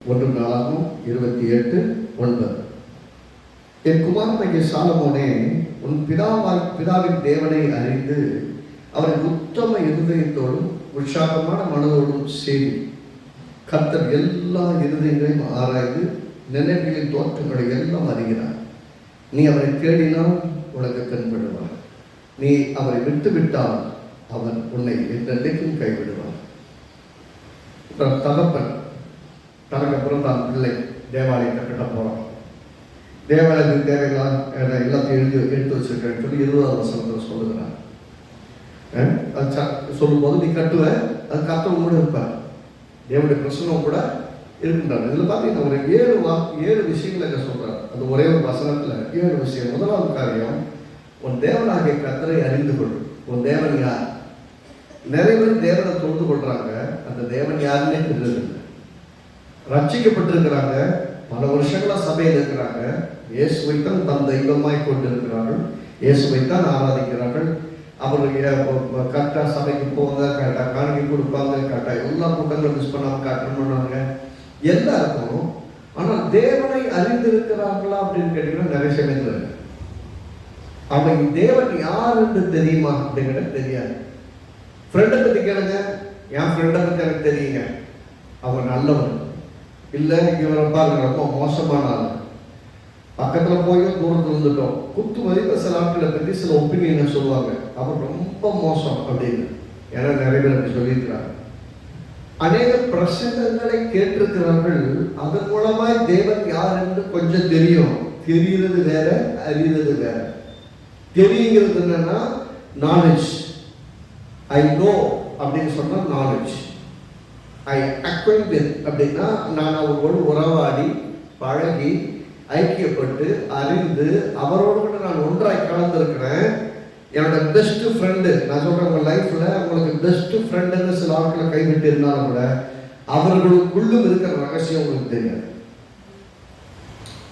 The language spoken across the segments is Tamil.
1 நாளாகவும் 28:9. என் குமாரனாகிய சாலமோனே, உன் பிதாவின் தேவனை அறிந்து அவரை உத்தம இருதயத்தோடும் உற்சாகமான மனதோடும் சேவி. கர்த்தர் எல்லா இருதயங்களையும் ஆராய்ந்து நினைவுகளின் தோற்றங்களை எல்லாம் அறிகிறார். நீ அவரை தேடினால் உனக்கு தென்படுவார். நீ அவரை விட்டுவிட்டால் அவர் உன்னை என்றென்றைக்கும் கைவிடுவார். தகப்பன் தனக்கு அப்புறம் தான் பிள்ளை தேவாலயத்தை கட்ட போகிறோம். தேவாலயத்துக்கு தேவையான எல்லாத்தையும் எடுத்து வச்சிருக்கேன்னு சொல்லி 20ஆம் வசனத்தில் சொல்லுகிறார். அது சொல்லும்போது நீ கட்டுவ, அது கத்தவங்க கூட இருப்பார், தேவனுடைய பிரசனம் கூட இருக்கின்றார். இதில் பார்த்தீங்கன்னா ஒரு 7 விஷயங்கள் எங்க சொல்றார். அது ஒரே ஒரு வசனத்தில் 7 விஷயம். முதலாவது காரியம், உன் தேவனாகிய கர்த்தரை அறிந்து கொள். உன் தேவன் யார்? நிறைய பேர் தேவனை தொழுது கொள்றாங்க, அந்த தேவன் யாருன்னே தெரியல. ரட்சிக்கப்பட்டிருக்கிறாங்க, பல வருஷங்களா சபையில் இருக்கிறாங்க, இயேசுவைத்தான் தன் தெய்வமாய் கொண்டிருக்கிறார்கள், இயேசுவைத்தான் ஆராதிக்கிறார்கள். அவர்கள் கரெக்டாக சபைக்கு போவாங்க, கரெக்டாக காணிக்கை கொடுப்பாங்க, கரெக்டாக எல்லா கூட்டங்களும் மிஸ் பண்ணாமல் கரெக்டாக பண்ணுவாங்க, எல்லாம் இருக்கும். ஆனால் தேவனை அறிந்திருக்கிறார்களா அப்படின்னு கேட்டீங்கன்னா நிறைய சமயத்தில் அவங்க தேவன் யார் என்று தெரியுமா அப்படிங்கிறது தெரியாது. ஃப்ரெண்டை பற்றி கேளுங்க, என் ஃப்ரெண்டை பற்றி எனக்கு தெரியுங்க, அவர் நல்லவர். இல்லை இவரை பாருங்க ரொம்ப மோசமான ஆள், பக்கத்தில் போய் தூரத்தில் இருந்துட்டோம், குத்து மதிப்ப சில ஆட்களை பற்றி சில ஒப்பீனியனை சொல்லுவாங்க, அவர் ரொம்ப மோசம் அப்படின்னு. ஏன்னா நிறைய பேர் அப்படி சொல்லியிருக்கிறாங்க. அநேக பிரசங்கங்களை கேட்டிருக்கிறார்கள், அதன் மூலமாய் தேவன் யார் என்று கொஞ்சம் தெரியும். தெரிகிறது வேற, அறிகிறது வேற. தெரியுங்கிறது என்னன்னா நாலேஜ். ஐ நோ அப்படின்னு சொன்னா நாலேஜ். ஐ அக்வைண்டட் அப்படின்னா நான் அவரோடு உறவாடி பழகி ஐக்கியப்பட்டு அறிந்து அவரோடு கூட நான் ஒன்றாய் கலந்துருக்கிறேன். என்னோட பெஸ்ட் ஃப்ரெண்டு, நான் சொல்றேன், உங்க லைஃப்ல உங்களுக்கு பெஸ்ட் ஃப்ரெண்டுன்னு சில ஆட்களை கைவிட்டு இருந்தாலும் கூட அவர்களுக்குள்ளும் இருக்கிற ரகசியம் உங்களுக்கு தெரியாது.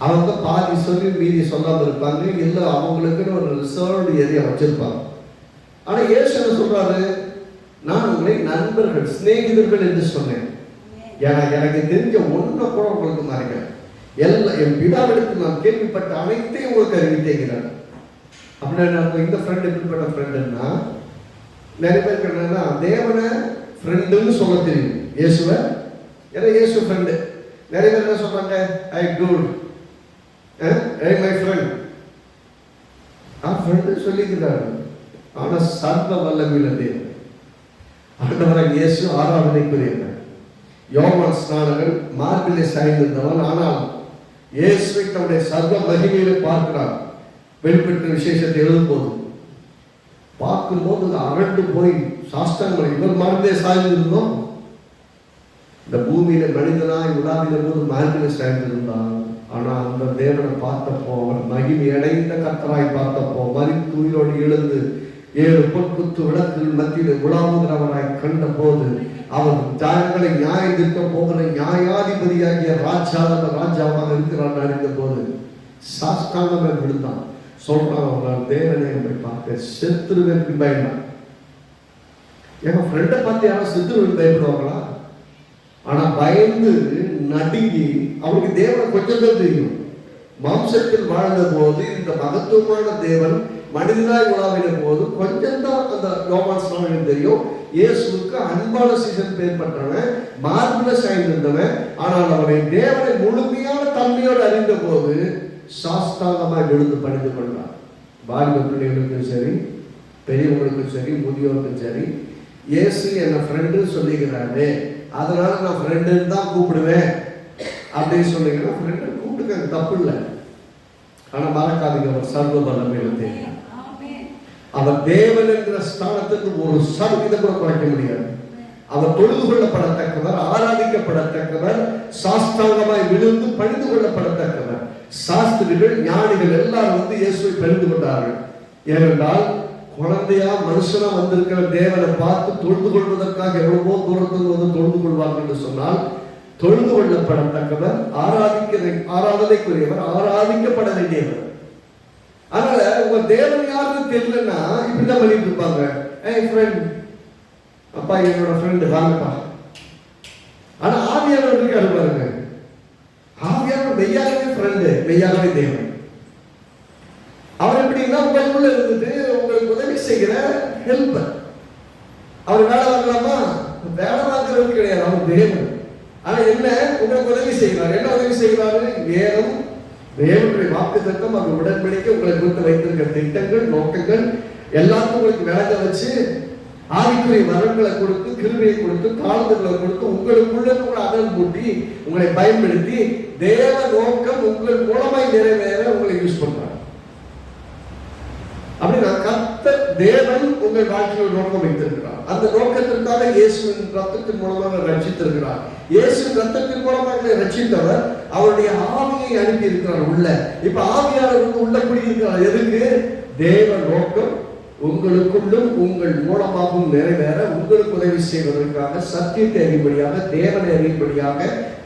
அவங்க பாதி சொல்லி மீதி சொல்லாமல் இருப்பாங்க, இல்லை அவங்களுக்குன்னு ஒரு ரிசர்வ்டு ஏரியா வச்சிருப்பாங்க. ஆனா இயேசு என்ன சொல்றாரு, நான் உங்களை நண்பர்கள் சிநேகிதர்கள் என்று சொன்னேன். ஏன்னா எனக்கு தெரிஞ்ச ஒன்றை கூட உங்களுக்கு மறைக்கிறேன், எல்லாம் என் பிதாவிடத்தில் நான் கேள்விப்பட்ட அனைத்தையும் உங்களுக்கு அறிவித்தேங்கிறார். அப்படின்னா இந்த ஃப்ரெண்ட் எப்படிப்பட்ட ஃப்ரெண்டுன்னா, நிறைய பேருக்கு என்னன்னா தேவனை ஃப்ரெண்டுன்னு சொல்ல தெரியும், இயேசுவை ஏன்னா இயேசு ஃப்ரெண்டு. நிறைய பேர் என்ன சொல்றாங்க, ஐ டூட் மை ஃப்ரெண்ட், ஃப்ரெண்டு சொல்லிக்கிறாரு. ஆனா சர்வ வல்லமையுள்ள தேவன் ஆண்டவராக இயேசு ஆராதனைக்குரியவர். யோவான் ஸ்நானகன் மார்பிலே சாய்ந்திருந்தவன், ஆனால் இயேசுவை தன்னுடைய சர்வ மகிமையிலே பார்க்கிறார். வெளிப்பட்ட விசேஷத்தை எழுதும்போது பார்க்கும்போது அரண்டு போய் சாஸ்திரங்கள் இவர் மார்பிலே சாய்ந்திருந்தோம். இந்த பூமியில மனிதனாய் உலாவின போது மார்பிலே சாய்ந்திருந்தான். ஆனால் அந்த தேவனை பார்த்தப்போ, அவர் மகிமை அடைந்த கர்த்தராய் பார்த்தப்போ, மரித்து உயிரோடு எழுந்து 7 பொற்குத்து விளக்குகள் மத்தியில் உலாவுகிறவராய் கண்ட போது, அவர் ஜனங்களை நியாயம் தீர்க்க போகிற நியாயாதிபதியாகிய ராஜாவாக இருக்கிறார் அறிந்த போது சாஸ்தாங்கமே விழுந்தான். சொல்றான், நான் தேவனை பார்க்க செத்துருவேன் பயந்தான். என் ஃப்ரெண்டை பார்த்து யாரும் செத்துருவேன் பயப்படுவாங்களா? ஆனா பயந்து நடுங்கி, அவனுக்கு தேவனை கொஞ்சம் தான் தெரியும். மாம்சத்தில் வாழ்ந்த போது இந்த மகத்துவமான தேவன் மனிதனாய் உலாவின போது கொஞ்சம் தான் அந்த யோவான் ஸ்நானகனுக்கு தெரியும். இயேசுவுக்கு அன்பான சீசன் பேர் பற்றவன், மார்பில சாய்ந்திருந்தவன். ஆனால் அவனை தேவனை முழுமையான தன்மையோடு அறிந்த போது சாஸ்தாங்கமாய் விழுந்து பணிந்து கொண்டார். வாலிப பிள்ளைகளுக்கும் சரி, பெரியவங்களுக்கும் சரி, முதியோருக்கும் சரி, இயேசு என்ன ஃப்ரெண்டு சொல்லிக்கிறாரு, அதனால நான் ஃப்ரெண்டுன்னு தான் கூப்பிடுவேன் அப்படின்னு சொல்லிங்கன்னா ஃப்ரெண்டு கூப்பிட்டுக்க, தப்பு இல்லை. ஆனா மறக்காதீங்க, அவர் சர்வ வல்லமையுள்ள தேவன். அவர் தேவன் என்கிற ஸ்தானத்துக்கு ஒரு சதவீதம் கூட குறைக்க முடியாது. அவர் தொழுது கொள்ளப்படத்தக்கவர், ஆராதிக்கப்படத்தக்கவர், சாஸ்தாங்கமாய் விழுந்து பணிந்து கொள்ளப்படத்தக்கவர். சாஸ்திரிகள் ஞானிகள் எல்லாரும் இயேசுவை பணிந்து கொண்டார்கள். ஏனென்றால் குழந்தையா மனுஷனா வந்திருக்கிற தேவனை பார்த்து தொழுது கொள்வதற்காக எவ்வளவோ தூரத்தில் வந்து தொழுது கொள்வார்கள் என்று சொன்னால், தொழுது கொள்ளப்படத்தக்கவர், ஆராதனைக்குரியவர், ஆராதிக்கப்பட வேண்டியவர். அதனால உங்க தேவன் யாருன்னு தெரியலன்னா இப்படிதான் பண்ணிட்டு இருப்பாங்க. ஃப்ரெண்ட், அப்பா என்னோட ஃப்ரெண்டு வாங்கப்பா. ஆனா ஆவியானவர் இருக்காரு பாருங்க, மெய்யாகவே தேவன். அவர் எப்படின்னா உங்களுக்குள்ள இருந்துட்டு உங்களுக்கு உதவி செய்கிற ஹெல்பர். அவர் வேலை வாங்கலாமா? வேலை வாங்குறது கிடையாது, அவர் தேவன். ஆனா என்ன, உங்களுக்கு உதவி செய்கிறார். என்ன உதவி செய்கிறாரு? வேதம், தேவனுடைய வாக்குத்தத்தம், அவர் உடன்படிக்கை, உங்களை குறித்து வைத்திருக்கிற திட்டங்கள், நோக்கங்கள் எல்லாத்தையும் உங்களுக்கு விளங்க வச்சு ஆவிக்குரிய வரங்களை கொடுத்து, கிருபையை கொடுத்து, தாழ்ந்துகளை கொடுத்து, உங்களுக்குள்ள கூட அதன் கூட்டி உங்களை பயன்படுத்தி தேவ நோக்கம் உங்கள் மூலமாய் நிறைவேற உங்களை யூஸ் பண்றார். அப்படின்னா கர்த்தர் தேவன் உங்கள் வாழ்க்கையில் நோக்கம் வைத்திருக்கிறார். அந்த நோக்கத்திற்காக இயேசுவின் ரத்தத்தின் மூலமாக ரட்சித்திருக்கிறார். இயேசுவின் ரத்தத்தின் மூலமாக ரட்சித்தவர் அவருடைய ஆவியை அனுப்பி இருக்கிறார் உள்ள. இப்ப ஆவியாளர் வந்து உள்ள குடியிருக்கிறார். எதுக்கு? தேவ நோக்கம் உங்களுக்குள்ளும் உங்கள் மூலமாகவும் நிறைவேற உங்களுக்கு உதவி செய்வதற்காக, சத்தியத்தை அறியும்படியாக, தேவனை அறியும்படியாக,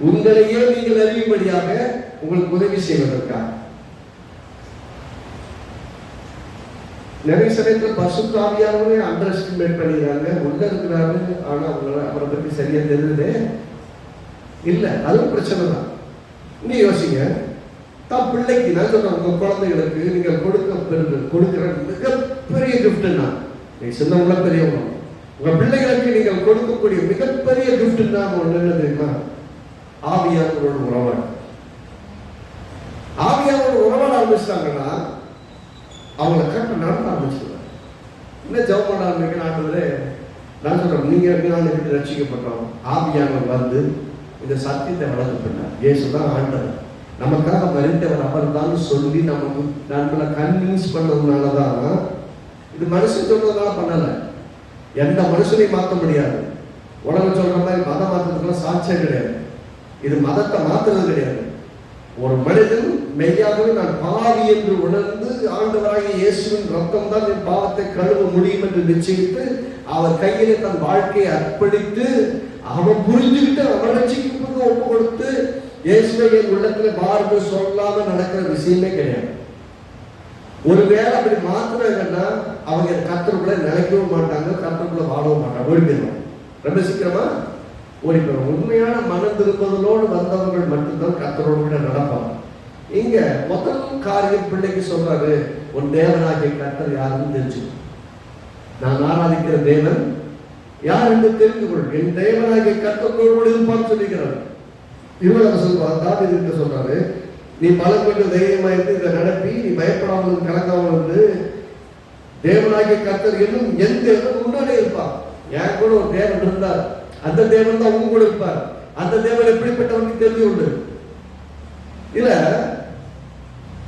உங்களையே நீங்கள் அறியும்படியாக உங்களுக்கு உதவி செய்வதற்காக. நிறைய சமயத்தில் பரிசுத்த ஆவியானவரை அண்டர் எஸ்டிமேட் பண்ணிடுறாங்க. உள்ள இருக்கிறாரு, ஆனா அவரை பற்றி சரியா தெரியுது இல்ல. அதுவும் பிரச்சனை தான். நீ யோசிங்க, தான் பிள்ளைக்கு நான் சொல்றேன், உங்க குழந்தைகளுக்கு நீங்கள் கொடுக்கிற மிகப்பெரிய கிஃப்ட்னா, நீங்க சின்னவங்கள பெரியவங்க, உங்க பிள்ளைகளுக்கு நீங்கள் கொடுக்கக்கூடிய மிகப்பெரிய கிஃப்ட்னா ஒண்ணு என்ன தெரியுமா? ஆவியானவரோட உறவாடு. ஆவியானோட உறவாட ஆரம்பிச்சிட்டாங்கன்னா அவங்களை கரெக்டாக நடத்த ஆரம்பிச்சிடுவாங்க. இன்னும் ஜெபம் பண்ண ஆரம்பிக்க ஆண்டவரே, நான் சொல்றேன், நீங்க ரட்சிக்கப்பட்டோம். ஆவியானவர் வந்து இந்த சத்தியத்தை வளர்த்து பண்ணார். இயேசுதான் ஆண்டவர், நமக்காக மறித்தவர் அவர் தான் சொல்லி நமக்கு நம்மளை கன்வின்ஸ் பண்ணதுனாலதான். இது மனுஷன் சொல்றதுனால பண்ணல. எந்த மனுஷனையும் மாற்ற முடியாது. உலகம் சொல்ற மாதிரி மதம் மாற்றத்துக்குலாம் சாட்சியம் கிடையாது. இது மதத்தை மாற்றுறது கிடையாது. ஒரு மனிதன் மெய்யாகவே நான் பாவி என்று உணர்ந்து ஆண்டவராகிய இயேசுவின் ரத்தம் தான் என் பாவத்தை கழுவ முடியும் என்று நிச்சயித்து அவர் கையிலே தன் வாழ்க்கையை அர்ப்பணித்து அவன் புரிஞ்சுக்கிட்டு அவன் ரட்சிக்கு ஒப்பு கொடுத்து இயேசுவை என் உள்ளத்துல பார்த்து சொல்லாம நடக்கிற விஷயமே கிடையாது. ஒருவேளை அப்படி மாத்திரங்கன்னா அவங்க கர்த்தருக்குள்ள நிலைக்கவும் மாட்டாங்க, கர்த்தருக்குள்ள வாழவும் மாட்டாங்க, ஓடி போயிடுவாங்க. ரொம்ப சீக்கிரமா ஓடி போயிடும். உண்மையான மனம் திருப்பதலோடு வந்தவர்கள் மட்டும்தான் கர்த்தரோடு கூட நடப்பாங்க. இங்க முதல் காரியம் பிள்ளைக்கு சொல்றாரு, உன் தேவனாகிய கர்த்தர் யாருன்னு தெரிஞ்சுக்கணும். நான் ஆராதிக்கிற தேவன் யார் என்று தெரிந்து கொள். என் தேவனாகிய கர்த்தரோடு இருப்பான்னு சொல்லிக்கிறார். இவங்க சொல்றாரு, நீ பலம் கொண்டு தைரியமாயிருந்து இதை நடப்பி, நீ பயப்படாமல் கலக்காமல் இருந்து தேவனாகிய கர்த்தர் என்னும் என் தேவன் உன்னோட இருப்பார். என் கூட ஒரு தேவன் இருந்தார், அந்த தேவன் தான் உங்க கூட இருப்பார். அந்த தேவன் எப்படிப்பட்டவனுக்கு தெரிஞ்சு உண்டு. இல்ல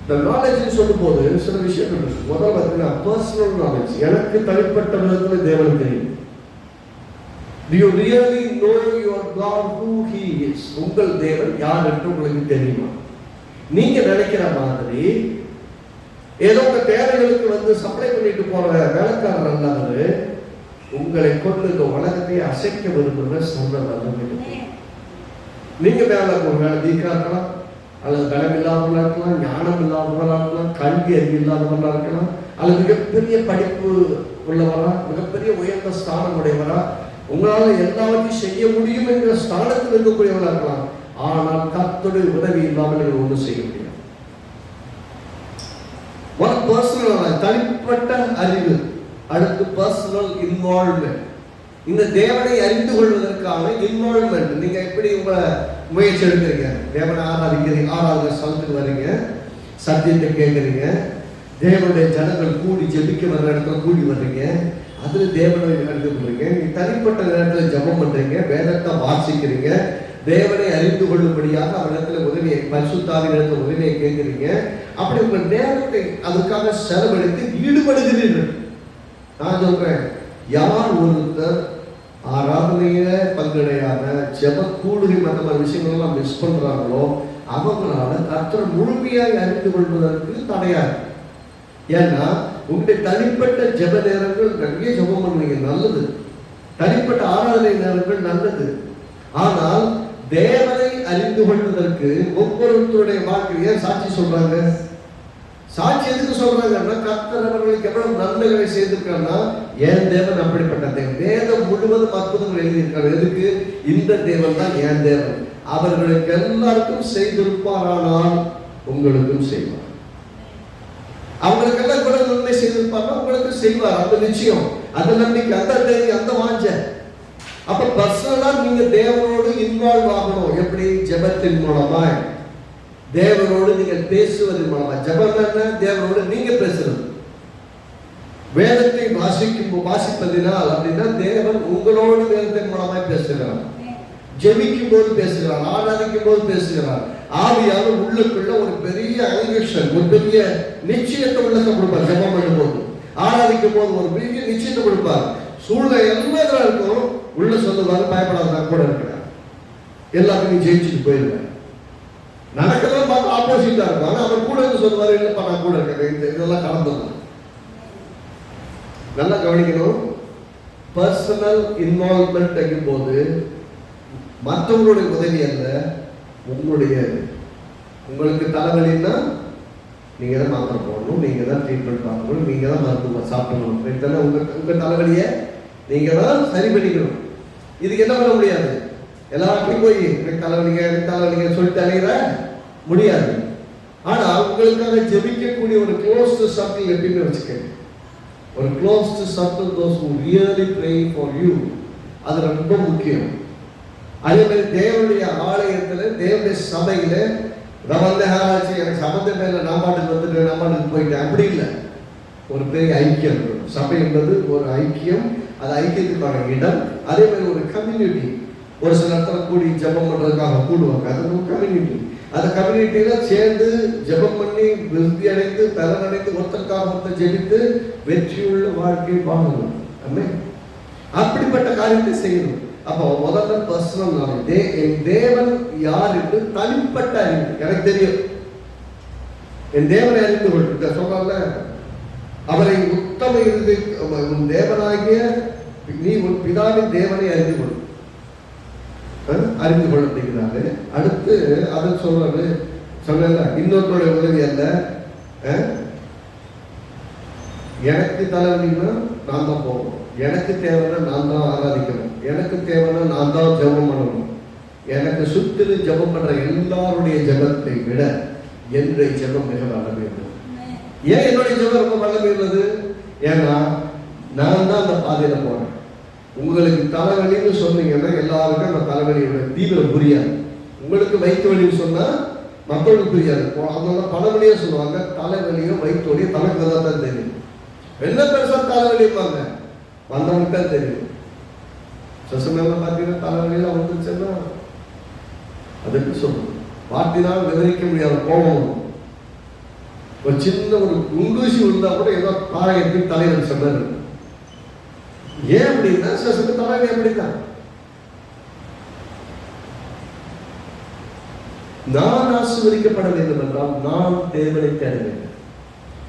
இந்த நாலேஜ் சொல்லும் போது சில விஷயங்கள் இருக்கு. முதல்ல பார்த்தீங்கன்னா பர்சனல் நாலேஜ். எனக்கு தனிப்பட்ட விதத்தில் தேவன் தெரியும். Do you really know your God who he is? உங்கள் தேவன் யார் என்று உங்களுக்கு தெரியுமா? நீங்க நினைக்கிற மாதிரி ஏதோ உங்க தேவைகளுக்கு வந்து சப்ளை பண்ணிட்டு போற வேலைக்காரர் அல்லாதவர் உங்களை கொண்டு இந்த உலகத்தை அசைக்க விரும்புகிற சந்தர்ப்பம். நீங்க வேலை ஒரு வேலை வீக்கா இருக்கலாம், அல்லது பலம் இல்லாதவர்களா இருக்கலாம், ஞானம் இல்லாதவர்களா இருக்கலாம், கல்வி அறிவு இல்லாதவர்களா இருக்கலாம், அல்லது மிகப்பெரிய படிப்பு உள்ளவரா, மிகப்பெரிய உயர்ந்த ஸ்தானம் உடையவரா, உங்களால் எல்லாவற்றையும் செய்ய முடியும் என்ற ஸ்தானத்தில் இருக்கக்கூடியவர்களா இருக்கலாம். ஆனால் கர்த்தருடைய உதவி இல்லாமல் நீங்கள் ஒன்றும் செய்ய முடியாது. தனிப்பட்ட அறிவு, அடுத்து பர்சனல் இன்வால்வ்மெண்ட். இந்த தேவனை அறிந்து கொள்வதற்கான இன்வால்வ்மெண்ட். நீங்க எப்படி உங்களை முயற்சி எடுக்கிறீங்க? தேவனை ஆராதிக்கிறீங்க, ஆராதனை ஸ்தலத்துக்கு வர்றீங்க, சத்தியத்தை கேட்குறீங்க, தேவனுடைய ஜனங்கள் கூடி ஜெபிக்க வர்ற இடத்துல கூடி வர்றீங்க, அதுல தேவனை அறிந்து கொள்றீங்க. நீ தனிப்பட்ட நேரத்தில் ஜெபம் பண்றீங்க, வேதத்தை வாசிக்கிறீங்க, தேவனை அறிந்து கொள்ளும்படியாக அவரிடத்துல உதவியை, பரிசுத்தாவின் இடத்துல உதவியை கேட்கிறீங்க. அப்படி உங்கள் நேரத்தை அதுக்காக செலவழித்து ஈடுபடுகிறீர்கள். நான் சொல்றேன், யார் ஒருத்தர் ஆராதனையில பங்கடையாத ஜெப கூடுகை மற்ற மாதிரி விஷயங்கள் எல்லாம் மிஸ் பண்றாங்களோ அவங்களால கர்த்தரை முழுமையாக அறிந்து கொள்வதற்கு தடையாது. ஏன்னா உங்களுடைய தனிப்பட்ட ஜெப நேரங்கள் நிறைய ஜெபம் பண்ணுவீங்க, நல்லது. தனிப்பட்ட ஆராதனை நேரங்கள் நல்லது. ஆனால் தேவனை அறிந்து கொள்வதற்கு ஒவ்வொருத்தருடைய வாழ்க்கையை சாட்சி சொல்றாங்க. சாட்சி எதுக்கு சொல்றாங்கன்னா, கர்த்தர் அவர்களுக்கு எவ்வளவு நன்மைகளை செய்திருக்காருன்னா, என் தேவன் அப்படிப்பட்ட தேவன். வேதம் முழுவதும் அற்புதங்கள் எழுதியிருக்காரு. எதுக்கு? இந்த தேவன் தான் என் தேவன், அவர்களுக்கு எல்லாருக்கும் செய்திருப்பாரானால் உங்களுக்கும் செய்வார். அவங்களுக்கெல்லாம் கூட நன்மை செய்திருப்பார்னா உங்களுக்கு செய்வார். அந்த நிச்சயம், அந்த நம்பிக்கை, அந்த தைரியம், அந்த வாஞ்ச. அப்ப பர்சனலா நீங்க தேவனோடு இன்வால்வ் ஆகணும். எப்படி? ஜெபத்தின் மூலமா, தேவனோடு நீங்கள் பேசுவதன் மூலமா. ஜெபம் என்ன? தேவனோடு நீங்க பேசுறது. வேதத்தை வாசிப்பதினால் அப்படின்னா தேவன் உங்களோடு வேதத்தின் மூலமாய் பேசுகிறார். ஜெபிக்கும் போது பேசுகிறார், ஆராதிக்கும் போது பேசுகிறார். ஆவியானவர் உள்ளுக்குள்ள ஒரு பெரிய அங்கேஷன், ஒரு பெரிய நிச்சயத்தை உள்ளத்தை கொடுப்பார். ஜெபம் பண்ணும்போது, ஆராதிக்கும் போது ஒரு பெரிய நிச்சயத்தை கொடுப்பார். சூழ்நிலை எல்லாம் இருக்கும், உள்ள சொல்லுவாரு, பயப்படாத கூட இருக்கிறார், எல்லாத்தையும் ஜெயிச்சுட்டு போயிருக்காரு. நடக்கிறத பார்த்து ஆப்போசிட்டா இருக்கும், ஆனா அவர் கூட இருந்து சொல்லுவாரு, இல்லப்பா நான் கூட இருக்கேன், இதெல்லாம் கடந்துடலாம். நல்லா கவனிக்கணும். பர்சனல் இன்வால்வ்மெண்ட் ஆகும் போது மற்றவங்களுடைய உதவி அல்ல, உங்களுடைய. உங்களுக்கு தலைவலின்னா நீங்க தான் மாத்திரை போடணும், நீங்க தான் ட்ரீட்மெண்ட் பார்க்கணும், நீங்க தான் மருத்துவம் சாப்பிடணும். உங்க தலைவலியை நீங்க தான் சரி பண்ணிக்கணும். இதுக்கு என்ன பண்ண முடியாது? எல்லாருக்கும் போய் எனக்கு தலைவலிங்க சொல்லிட்டு அலையிற முடியாது. ஆனா உங்களுக்காக ஜெபிக்கக்கூடிய ஒரு க்ளோஸ்டு சர்க்கிள் எப்பயுமே வச்சுக்கணும். ஒரு closed circle, those who really pray for you, அது ரொம்ப முக்கியம். அதே மாதிரி தேவனுடைய ஆலயத்துல, தேவனுடைய சபையில ஆராய்ச்சி எனக்கு சம்பந்தம் மேல நான் பாட்டுக்கு வந்துட்டு நான் பாட்டுக்கு போயிட்டேன் அப்படி இல்லை. ஒரு பெரிய ஐக்கியம் இருக்கணும். சபை என்பது ஒரு ஐக்கியம், அது ஐக்கியத்துக்கான இடம். அதே மாதிரி ஒரு கம்யூனிட்டி. ஒரு சில இடத்துல கூடி ஜெபம் பண்றதுக்காக கூடுவாங்க, அது ஒரு கம்யூனிட்டி. அந்த கம்யூனிட்டியில சேர்ந்து ஜெபம் பண்ணி விருத்தி அடைந்து பலனடைந்து ஒருத்தருக்காக ஒருத்தர் ஜெபித்து வெற்றியுள்ள வாழ்க்கை வாழணும். அப்படிப்பட்ட காரியத்தை செய்யணும். அப்போ முதல்ல பர்சனல் நாலேஜ். என் தேவன் யார் என்று தனிப்பட்ட அறிவு. எனக்கு தெரியும் என் தேவனை அறிந்து கொண்டு சொல்றாங்க, அவரை உத்தம இருந்து உன் தேவனாகிய நீ உன் பிதாவின் தேவனை அறிந்து கொள், அறிந்து கொள்ள அப்படிங்கிறாரு. அடுத்து அதை சொல்றாரு, சொல்லல இன்னொருத்தருடைய உதவி அல்ல. எனக்கு தலைவலின்னா நான் தான் போகணும், எனக்கு தேவைன்னா நான் தான் ஆராதிக்கணும், எனக்கு தேவைன்னா நான் தான் ஜெபம் பண்ணணும். எனக்கு சுத்திரு ஜெபம் பண்ற எல்லாருடைய ஜெபத்தை விட என்னுடைய ஜெபம் மிக வல்லமை உள்ளது. ஏன் என்னுடைய ஜெபம் ரொம்ப வல்லமை உள்ளது? ஏன்னா நான் தான் அந்த பாதையில போறேன். உங்களுக்கு தலைவலின்னு சொன்னீங்கன்னா எல்லாருக்கும் அந்த தலைவலியோட தீவிரம் புரியாது. உங்களுக்கு வயிற்று வலின்னு சொன்னா மக்களுக்கு புரியாது. அதனால பழமொழியே சொல்லுவாங்க, தலைவலியோ வயிற்று வலியோ தனக்கு தான் தெரியும். என்ன பெருசா தலைவலிப்பாங்க வந்தவங்களுக்கு தான் தெரியும். சசமெல்லாம் பார்த்தீங்கன்னா தலைவலியெல்லாம் வந்துருச்சுன்னா அதுக்கு சொல்லுவோம், வார்த்தையினால் விவரிக்க முடியாத கோபம். ஒரு சின்ன ஒரு குண்டூசி விழுந்தா கூட ஏதோ பாளையத்தில் தலைவர் சொன்னார். ஏன் அப்படின்னா சசக்கு தலைவலி அப்படித்தான். நான் ஆசீர்வதிக்கப்பட வேண்டும் என்றால் நான் தேவனை தேட வேண்டும்,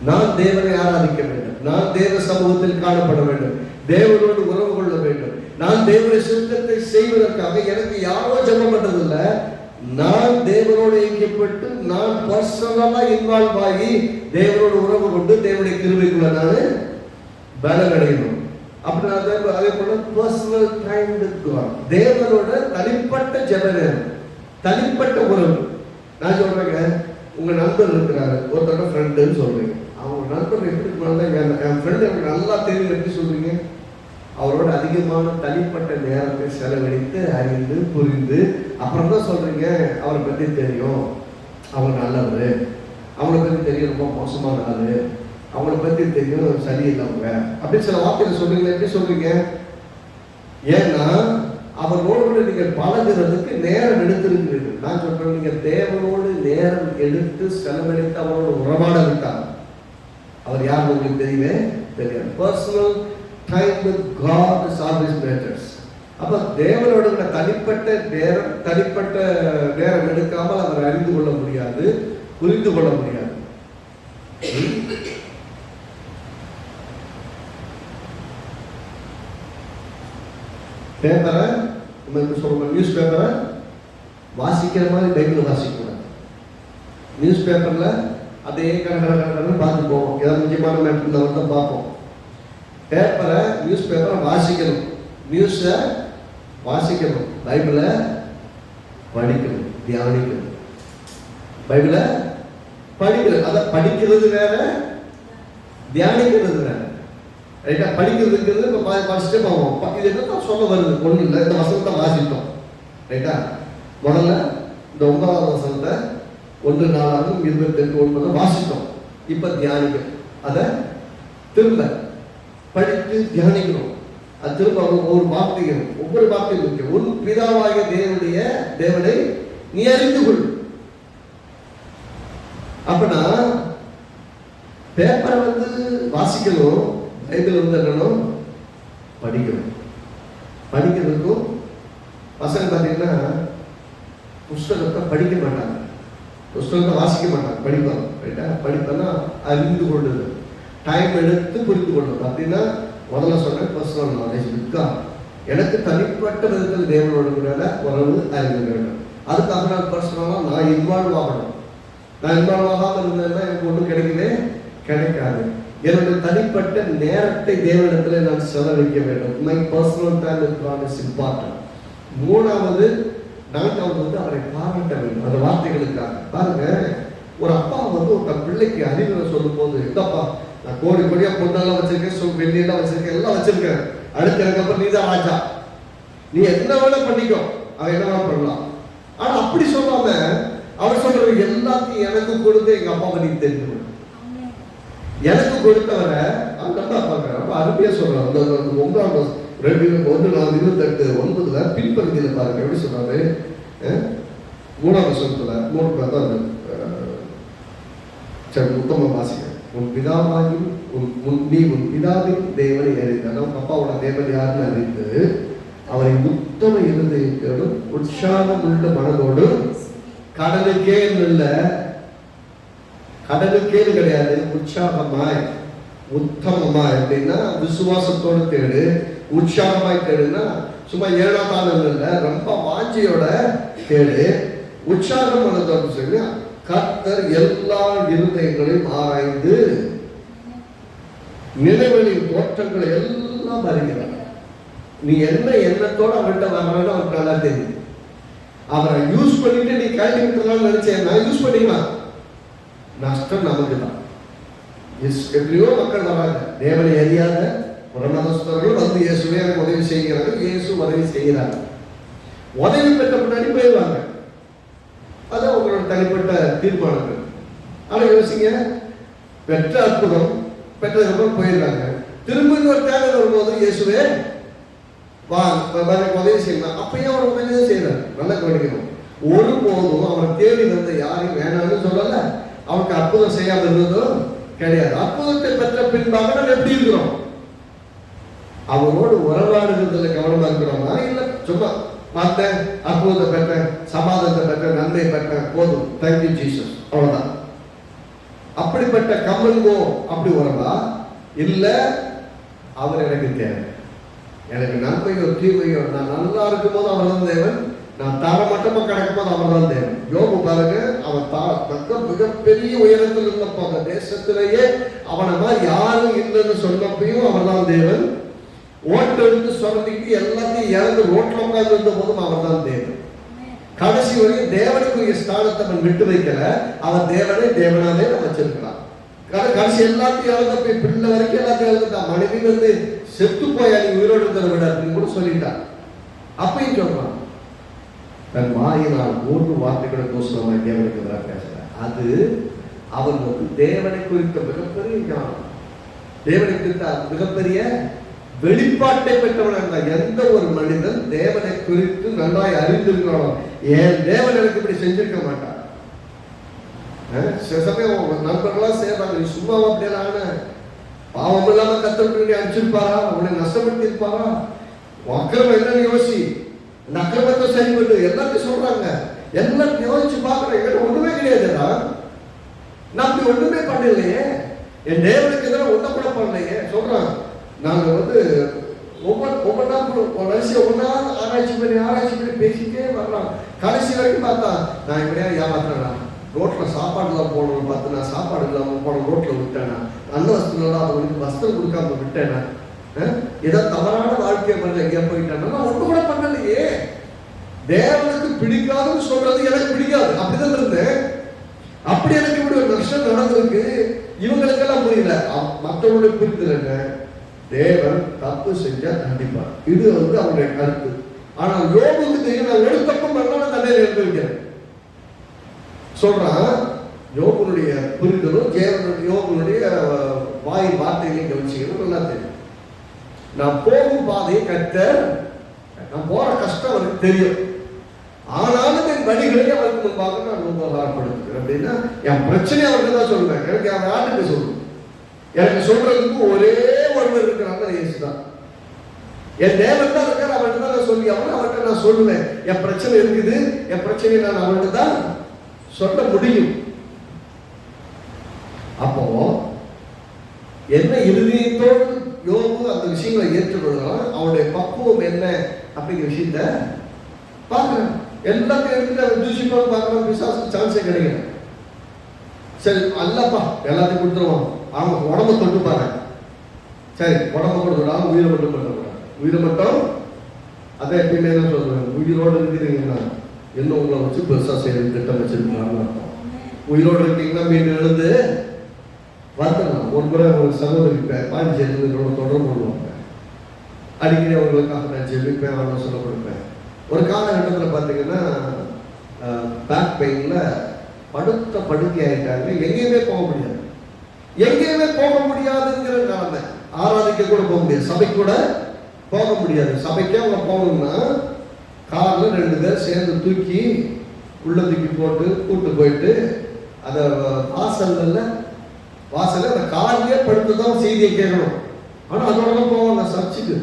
நான் தேவனை ஆராதிக்க வேண்டும், நான் தேவ சமூகத்தில் காணப்பட வேண்டும், தேவனோடு உறவு கொள்ள வேண்டும். நான் தேவனுடைய சித்தத்தை செய்வதற்காக எனக்கு யாரோ ஜெபம் பண்றதில்ல, நான் தேவனோடு ஐக்கியப்பட்டு நான் பர்சனலா இன்வால்வ் ஆகி தேவனோடு உறவு கொண்டு தேவனுடைய கிருபைக்குள்ள நான் பலம் அடையணும். அப்படி அதே போல பர்சனல் டைம் வித் காட், தேவனோட தனிப்பட்ட ஜெப நேரம், தனிப்பட்ட உறவு. நான் சொல்றேங்க, உங்க நண்பர் இருக்கிறாரு, ஒருத்தரோட ஃப்ரெண்டுன்னு சொல்றீங்க. அவங்க நண்பர் எப்படி என் ஃப்ரெண்டு எனக்கு நல்லா தெரியும் எப்படி சொல்றீங்க? அவரோட அதிகமான தனிப்பட்ட நேரத்தை செலவழித்து அறிந்து புரிந்து அப்புறம் தான் சொல்றீங்க அவரை பற்றி தெரியும், அவங்க நல்லவர், அவங்கள பற்றி தெரியும் ரொம்ப மோசமான ஆளு, அவங்கள பற்றி தெரியும் சரியில்லைங்க அப்படின்னு சில வார்த்தைகளை சொல்றீங்க. எப்படி சொல்றீங்க? ஏன்னா அவரோடு நீங்கள் பழகுறதுக்கு நேரம் எடுத்திருக்கிறீர்கள். நான் சொல்றேன், நீங்க தேவனோடு நேரம் எடுத்து செலவழித்து அவரோட உறவாட விட்டார் அவர் யார் உங்களுக்கு தெரியவே தெரியாது. Personal time with God is always matters. அப்ப தேவனோட தனிப்பட்ட நேரம் எடுக்காமல் அவர் அறிந்து கொள்ள முடியாது, புரிந்து கொள்ள முடியாது. பேப்பரை நம்ம சொல்றோம், நியூஸ் பேப்பரை வாசிக்கிற மாதிரி பைபிள் வாசிக்கூடாது. நியூஸ் பேப்பர்ல அதே கடற்கரை பார்த்து போவோம், ஏதாவது முக்கியமான மேட்டர் தான் பார்ப்போம். பேப்பரை நியூஸ் பேப்பரை வாசிக்கணும், நியூஸை வாசிக்கணும், பைபிளை படிக்கணும், தியானிக்கணும். பைபிளை படிக்கிறது. அதான் படிக்கிறது வேற, தியானிக்கிறது வேற. ரைட்டா? படிக்கிறதுங்கிறது இப்போ படிச்சுட்டே போவோம். இது என்ன சொல்ல வருது? ஒன்றும் இல்லை. இந்த வசனத்தை வாசிட்டோம். ரைட்டா? முதல்ல இந்த 9வது வசனத்தை 1:4-28 வாசிட்டோம். இப்போ தியானிக்க, அதை திரும்ப படித்து தியானிக்கணும். அது திரும்ப ஒவ்வொரு வார்த்தையும் முக்கியம். உன் பிதாவாகிய தேவனை நீ அறிந்து கொள். அப்பனா பேப்பரை வாசிக்கணும், பைபிள் என்னணும் படிக்கணும். படிக்கிறதுக்கும் பசங்க பார்த்தீங்கன்னா புஸ்தகத்தை படிக்க மாட்டாங்க, புஸ்தகத்தை வாசிக்க மாட்டாங்க, படிப்பாங்க. ரைட்டா? படிப்பேன்னா அறிந்து கொள்ளுது, டைம் எடுத்து புரிந்து கொள்ளுது. அப்படின்னா முதல்ல சொன்ன பர்சனல் நாலேஜ் இருக்கா, எனக்கு தனிப்பட்ட விதத்தில் தேவனோட உறவு அறிந்து வேண்டும். அதுக்காக நான் பர்சனலாக நான் இன்வால்வ் ஆகணும். நான் இன்வால்வ் ஆகாமல் இருந்தேன்னா எனக்கு ஒன்றும் கிடைக்காது. என்னுடைய தனிப்பட்ட நேரத்தை தேவனிடத்தில் நான் செலவழிக்க வேண்டும். My personal time with God is important. 3வது 4வது அவரை பாராட்ட வேண்டும். அந்த வார்த்தைகளுக்காக பாருங்க, ஒரு அப்பா ஒரு பிள்ளைக்கு அறிவுரை சொல்லும் போது, எங்கப்பா நான் கோடியா பொண்ணெல்லாம் வச்சிருக்கேன், வெள்ளியெல்லாம் வச்சிருக்கேன், எல்லாம் வச்சிருக்கேன், அடுத்து எனக்கப்புறம் நீ தான் ராஜா, நீ என்ன வேணா பண்ணிக்கோ, அவன் என்ன வேணா பண்ணலாம். ஆனா அப்படி சொல்லாம அவர் சொல்றது எல்லாத்தையும் எனக்கு கொடுத்து எங்க அப்பாவை நீ தெரிஞ்சு எனக்கு கொடுத்தவரை நல்லா பாக்குறேன். ரொம்ப அருமையா சொல்றாங்க. அந்த 1:28 பின்பகுதியில் பாருங்க எப்படி சொல்றாரு. 3வது வசனத்துல 3 தான் உத்தம வாசிக்க, உன் பிதாவாகி நீ உன் பிதாவின் தேவனை அறிந்தார். அப்பாவோட தேவன் யாருன்னு அறிந்து அவரை உத்தம இருதயத்தோடும் உற்சாகம் உள்ள மனதோடும், கடலுக்கேன்னு இல்லை, கடலுக்கேன்னு கிடையாது, உற்சாகமாய் உத்தமமாய் அப்படின்னா விசுவாசத்தோடு தேடு. உற்சாகமாய் தேடுன்னா சும்மா ஏழாத்தானம் இல்லை, ரொம்ப வாஞ்சியோட தேடு. உற்சாகம் மனதோடு சொல்லி கர்த்தர் எல்லா இருதயங்களையும் ஆராய்ந்து நினைவுகளின் தோற்றங்களை எல்லாம் அறிகிறார். நீ என்ன எண்ணத்தோட அவர்கிட்ட வரணும்னு அவருக்கு நல்லா தெரியும். அவரை யூஸ் பண்ணிட்டு நீ கல்வி விட்டுலாம்னு நினைச்சேன்னா யூஸ் பண்ணிக்கலாம், நஷ்டம் நமக்கு தான். எப்படியோ மக்கள் வராங்க, தேவனை அறியாத புறமதஸ்தர்கள் இயேசுவே எனக்கு உதவி செய்கிறாங்க, இயேசு உதவி செய்கிறாங்க. உதவி பெற்ற முன்னாடி போயிடுவாங்க, அதான் உங்களோட தனிப்பட்ட தீர்மானங்கள். ஆனால் யோசிங்க, பெற்ற அற்புதம் பெற்றதுக்கப்புறம் போயிடுறாங்க. திரும்ப இன்னொரு தேவை வரும்போது இயேசுவே உதவி செய்யலாம், அப்பயும் அவர் உதவி தான் செய்யறாரு. நல்லா கவனிக்கணும். ஒருபோதும் அவரை தேடி வந்த யாரையும் வேணாம்னு சொல்லல, அவருக்கு அற்புதம் செய்யாமல் இருந்ததும் கிடையாது. அற்புதத்தை பெற்ற பின்பாக நம்ம எப்படி இருக்கிறோம்? அவரோடு உறவாடுகிறதுல கவனமா இருக்கிறோமா, இல்லை சும்மா பார்த்தேன், அற்புதத்தை பெற்றேன், சமாதானத்தை பெற்றேன், நன்மை பெற்றேன், போதும், தேங்க்யூ ஜீசஸ், அவ்வளவுதான். அப்படிப்பட்ட கம்மன்கோ அப்படி உறவா இல்ல, அவர் எனக்கு தேவை, எனக்கு நன்மையோ தீமையோ, நான் நல்லா இருக்கும் போது அவர் தான் தேவன், நான் தரமட்டமா கிடைக்கும் போது அவர் தான் தேவன். யோபு பாருங்க, அவன் மிகப்பெரிய உயரத்தில் இருந்தப்போ அந்த தேசத்திலேயே அவனை மாதிரி யாரும் இல்லைன்னு சொன்னப்பையும் அவர் தான் தேவன். ஓட்டெடுத்து சொல்லிட்டு எல்லாத்தையும் இறந்து ரோட்ல உட்கார்ந்து இருந்த போதும் அவர் தான் தேவன். கடைசி வரையும் தேவனுக்குரிய ஸ்தானத்தை அவன் விட்டு வைக்கல, அவன் தேவனை தேவனாவே நம்ம வச்சிருக்கலாம். கடைசி எல்லாத்தையும் இறந்த போய் பிள்ளை வரைக்கும் எல்லாத்தையும் இறந்துட்டான். மனைவி செத்து போயா நீ உயிரோடு இருக்கிற விட அப்படின்னு கூட சொல்லிட்டான். அப்பயும் சொல்றான், தன் வாயினால் 3 வார்த்தைகளை கோசமாக தேவனுக்கு எதிராக பேசுறான். அது அவன் தேவனை குறித்த மிகப்பெரிய ஞானம், தேவனை குறித்த மிகப்பெரிய வெளிப்பாட்டை பெற்றவன். எந்த ஒரு மனிதன் தேவனை குறித்து நன்றாய் அறிந்திருக்கிறானோ, ஏன் தேவன் எனக்கு இப்படி செஞ்சிருக்க மாட்டான். சில சமயம் நண்பர்களாம் செய்யறாங்க, நீ சும்மா அப்படியெல்லாம் பாவம் இல்லாம கத்தப்பட்டு அடிச்சிருப்பாரா, அவனை நஷ்டப்படுத்தி இருப்பாரா, அக்கிரமம் என்னன்னு யோசி, இந்த அக்கிரமத்தை சரி பண்ணு, எல்லாத்தையும் சொல்றாங்க. எல்லாம் யோசிச்சு பாக்குறேன், ஒண்ணுமே கிடையாதுடா, நான் அப்படி ஒண்ணுமே பண்ணலையே, என் தேவனுக்கு எதிராக ஒன்ன கூட பண்ணலையே சொல்றாங்க. நாங்க ஒவ்வொன்றா வரிசை ஒவ்வொன்றா ஆராய்ச்சி பண்ணி பேசிட்டே வர்றோம். கடைசி வரைக்கும் பார்த்தா நான் இப்படியா ஏமாத்துறேனா, ரோட்ல சாப்பாடுலாம் போடணும்னு பார்த்து நான் சாப்பாடு இல்லாம போன ரோட்ல விட்டேனா, நல்ல வசதிலாம் அவங்களுக்கு வஸ்திரம் கொடுக்காம விட்டேனா, ஏதோ தவறான வாழ்க்கையை பண்ண எங்கேயா போயிட்டேன்னா ஒண்ணு கூட பண்ணலையே. தேவனுக்கு பிடிக்காதுன்னு சொல்றது எனக்கு பிடிக்காது, அப்படிதான் இருந்தேன். அப்படி எனக்கு இப்படி ஒரு இவங்களுக்கு இவங்களுக்கெல்லாம் புரியல. மற்றவங்களுடைய புரிதல் என்ன? தேவன் தப்பு செஞ்சா கண்டிப்பார். இது அவங்களுடைய கருத்து. ஆனால் யோபுக்கு தெரியும், நான் ஒரு தப்பும் பண்ணாலும் தண்டனை அனுபவிக்கிறேன் சொல்றான். யோபுனுடைய புரிதலும் யோபுனுடைய வாய் வார்த்தைகளையும் கவனிச்சுக்கணும். நல்லா தெரியும். நான் போகும் பாதையை கர்த்தர், நான் போற கஷ்டம் அவருக்கு தெரியும், ஆனாலும் என் வழிகளை அவருக்கு முன்பாக நான் உபகாரப்படுத்துகிறேன். அப்படின்னா என் பிரச்சனையை அவருக்கு தான் சொல்லுவேன். எனக்கு அவன் யாருக்கு சொல்லணும்? எனக்கு சொல்றதுக்கு ஒரே ஒருவர் இருக்கிறாங்க, இயேசு தான். என் தேவன் தான் இருக்கார், அவர்கிட்ட தான் நான் சொல்லி அவர்கிட்ட நான் சொல்லுவேன். என் பிரச்சனை இருக்குது, என் பிரச்சனையை நான் அவர்கிட்ட தான் சொல்ல முடியும். அப்போ என்ன இருதயத்தோடு யோபு அந்த விஷயங்களை ஏற்றுக்கொள்கிறான். அவனுடைய பக்குவம் என்ன அப்படிங்கிற விஷயத்த பார்க்கிறேன். எல்லாத்தையும் எடுத்துட்டு அவன் தூசிப்பான்னு பார்க்கறான். பிசாசு சான்ஸே கிடைக்கல. சரி அல்லப்பா எல்லாத்தையும் கொடுத்துருவான். ஆமா, உடம்ப தொட்டு பாரு. சரி, உடம்ப கொடுத்துடாம உயிரை மட்டும் பண்ணக்கூடாது. உயிரை மட்டும் அதை எப்பயுமே தான் சொல்லுவேன். உயிரோடு இருக்கிறீங்கன்னா இன்னும் உங்களை வச்சு பெருசா செய்ய திட்டம் வச்சிருக்கலாம்னு அர்த்தம். உயிரோடு இருக்கீங்கன்னா மீண்டும் எழுந்து வந்துடலாம். ஒரு முறை ஒரு சகோதரி பாண்டிச்சேரியோட தொடர்பு கொள்வாங்க. அடிக்கடி அவங்களுக்காக நான் ஜெபிப்பேன், ஆலோசனை கொடுப்பேன். ஒரு காலகட்டத்தில் பார்த்தீங்கன்னா பேக் பெயின்ல படுத்த படுக்கை ஆயிட்டாங்க. எங்கேயுமே போக முடியாது, எங்கேயுமே போக முடியாதுங்கிற நிலைமை. ஆராதிக்க கூட போக முடியாது, சபை கூட போக முடியாது. சபைக்கே அவங்க போகணும்னா காரில் 2 பேர் சேர்ந்து தூக்கி உள்ள தூக்கி போட்டு கூட்டு போயிட்டு அதை வாசல்ல அந்த காரிலே படுத்து தான் செய்தியை கேட்கணும். ஆனால் அதோட தான் போவாங்க சர்ச்சுக்கு.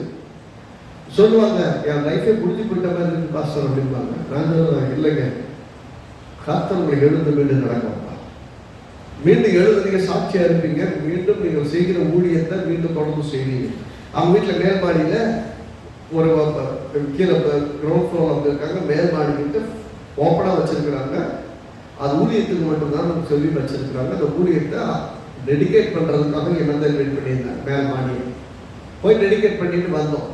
சொல்லுவாங்க, என் லைஃபை புரிஞ்சு போயிட்ட மாதிரி இருக்கு பாஸ்டர் அப்படிம்பாங்க. நான் சொல்லுவேன், இல்லைங்க, கர்த்தர் உங்களுக்கு எழுந்து மீண்டும் நடக்கும்ப்பா. மீண்டும் எழுந்து நீங்கள் சாட்சியாக இருப்பீங்க. மீண்டும் நீங்கள் செய்கிற ஊழியத்தை மீண்டும் தொடர்ந்து செய்வீங்க. அவங்க வீட்டில் மேல்மாடியில் ஒரு கீழே கிரவுண்ட் ஃப்ளோர் வந்துருக்காங்க. மேல்மாடிக்கிட்ட ஓப்பனாக வச்சிருக்கிறாங்க. அது ஊழியத்துக்கு மட்டும்தான் சொல்லி வச்சிருக்கிறாங்க. அந்த ஊழியத்தை டெடிகேட் பண்ணுறதுக்காக என்ன தான் வெயிட் பண்ணியிருந்தாங்க. மேல்மாடியை போய் டெடிகேட் பண்ணிட்டு வந்தோம்.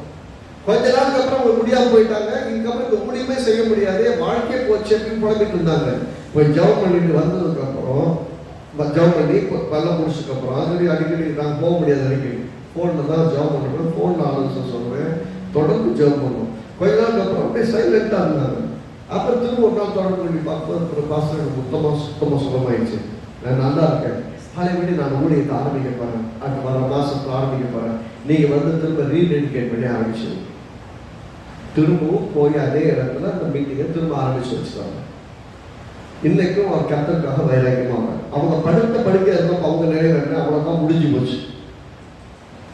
கொஞ்ச நாளுக்கு அப்புறம் அவங்க முடியாமல் போயிட்டாங்க. இதுக்கப்புறம் இந்த ஊழியமே செய்ய முடியாது, வாழ்க்கையை போச்சு அப்படின்னு புலம்பிட்டு இருந்தாங்க. போய் ஜவ் பண்ணிட்டு வந்ததுக்கப்புறம் ஜவ் பண்ணி பல்ல முடிச்சதுக்கப்புறம் அது அடிக்கடி நாங்கள் போக முடியாது. அடிக்கடி ஃபோனில் தான் ஜவ் பண்ணுறோம். ஃபோனில் ஆலோசனை சொல்கிறேன், தொடர்ந்து ஜவ் பண்ணுவோம். கொஞ்ச நாளுக்கு அப்புறம் அப்படியே சைலண்டாக இருந்தாங்க. அப்புறம் திரும்ப ஒரு நாள் தொடர்பு பண்ணி பார்ப்போம். பாஸ்டர் சுத்தமாக சுகமாயிடுச்சு, நான் நல்லா இருக்கேன். பழையபடி நான் ஊழியத்தை ஆரம்பிக்க போகிறேன், அது வர மாதத்தில் ஆரம்பிக்க போகிறேன். நீங்கள் திரும்ப ரீடெடிகேட் பண்ணி ஆரம்பிச்சிடுங்க. திரும்பவும் போய் அதே இடத்துல அந்த மீட்டிங்கை திரும்ப ஆரம்பிச்சு வச்சுருவாங்க. இன்னைக்கும் அவர் கர்த்தருக்காக வைராக்கியமாக அவங்க படுத்த படுக்க இருந்தப்போ அவங்க நிறைவேறின அவ்வளோதான் முடிஞ்சு போச்சு.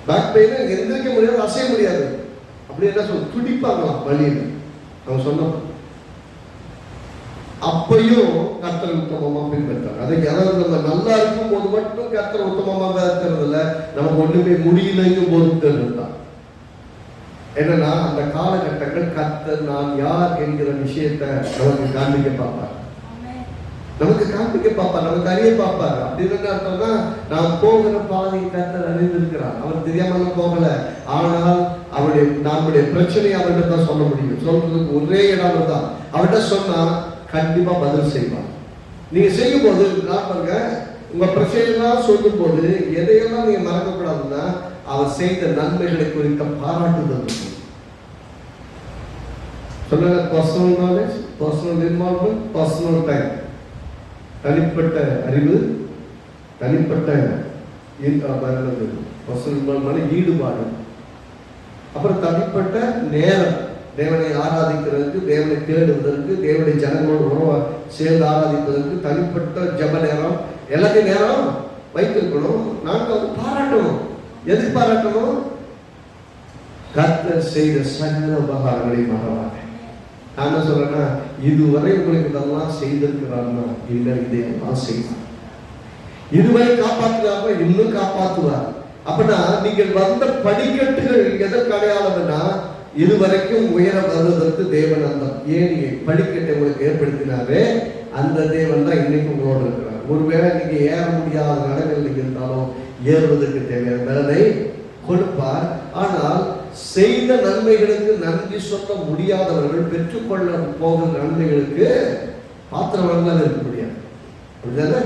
பேக் பெயினை எந்திரிக்க முடியாது, அசைய முடியாது. அப்படி என்ன சொல்ல துடிப்பாங்களாம் வழியில். அவங்க சொன்ன அப்பையும் கர்த்தர் உத்தமமாக பின்பற்றாங்க. அதுக்கு யாராவது நம்ம நல்லா இருக்கும் போது மட்டும் கர்த்தர் உத்தமமாக இருக்கிறதுல நமக்கு ஒன்றுமே முடியலைங்கும் போது இருந்தான். என்னன்னா அந்த காலகட்டங்கள் கர்த்தர் நான் யார் என்கிற விஷயத்தை நமக்கு காண்பிக்க பார்ப்பார், நமக்கு காண்பிக்க பார்ப்பார், நமக்கு அறிய பார்ப்பார். அப்படின்னு அர்த்தம்னா நாம் போகிற பாதை கர்த்தர் அறிந்திருக்கிறார். அவர் தெரியாமலும் போகல, ஆனால் நம்முடைய பிரச்சனையை அவர்கிட்ட தான் சொல்ல முடியும். சொல்றதுக்கு ஒரே இடம் தான். அவர்கிட்ட சொன்னா கண்டிப்பா பதில் செய்வார். நீங்க செய்யும் போது பாருங்க, உங்க பிரச்சனைலாம் சொல்லும் போது எதையெல்லாம் நீங்க மறக்கக்கூடாதுன்னா அவர் செய்த நன்மைகளை குறித்த பாராட்டுதல் இருக்கும். சொன்ன personal knowledge, personal involvement, personal time, தனிப்பட்ட அறிவு, தனிப்பட்ட பர்சனல் இன்வால்வ்மெண்ட் ஈடுபாடு, அப்புறம் தனிப்பட்ட நேரம், தேவனை ஆராதிக்கிறதுக்கு, தேவனை தேடுவதற்கு, தேவனுடைய ஜனங்களோடு உறவை சேர்ந்து ஆராதிப்பதற்கு தனிப்பட்ட ஜப நேரம், எல்லாத்தையும் நேரம் வைத்திருக்கணும். நாங்கள் பாராட்டணும். எது பாராட்டணும்? கர்த்தர் செய்த சகல உபகாரங்களை மறவாங்க. நான் என்ன சொல்றேன்னா, இதுவரை உங்களுக்கு இதெல்லாம் செய்திருக்கிறார்னா இல்லை, இதையெல்லாம் செய்வார். இதுவரை காப்பாற்றுவாங்க, இன்னும் காப்பாற்றுவார். அப்படின்னா நீங்கள் வந்த படிக்கட்டுகள் எதற்கு அடையாளம்னா, இதுவரைக்கும் உயர வருவதற்கு தேவன் அந்த ஏணியை படிக்கட்டை உங்களுக்கு ஏற்படுத்தினாரே, அந்த தேவன் தான் இன்னைக்கு உங்களோடு இருக்கிறார். ஒருவேளை நீங்க ஏற முடியாத நிலைமையில் இருந்தாலும் ஏறுவதற்கு தேவையான பலனை கொடுப்பார். ஆனால் செய்த நன்மைகளுக்கு நன்றி சொல்ல முடியாதவர்கள் பெற்றுக்கொள்ள போகிற நன்மைகளுக்கு பாத்திரமாக இருக்க முடியாது. அப்படிதானே?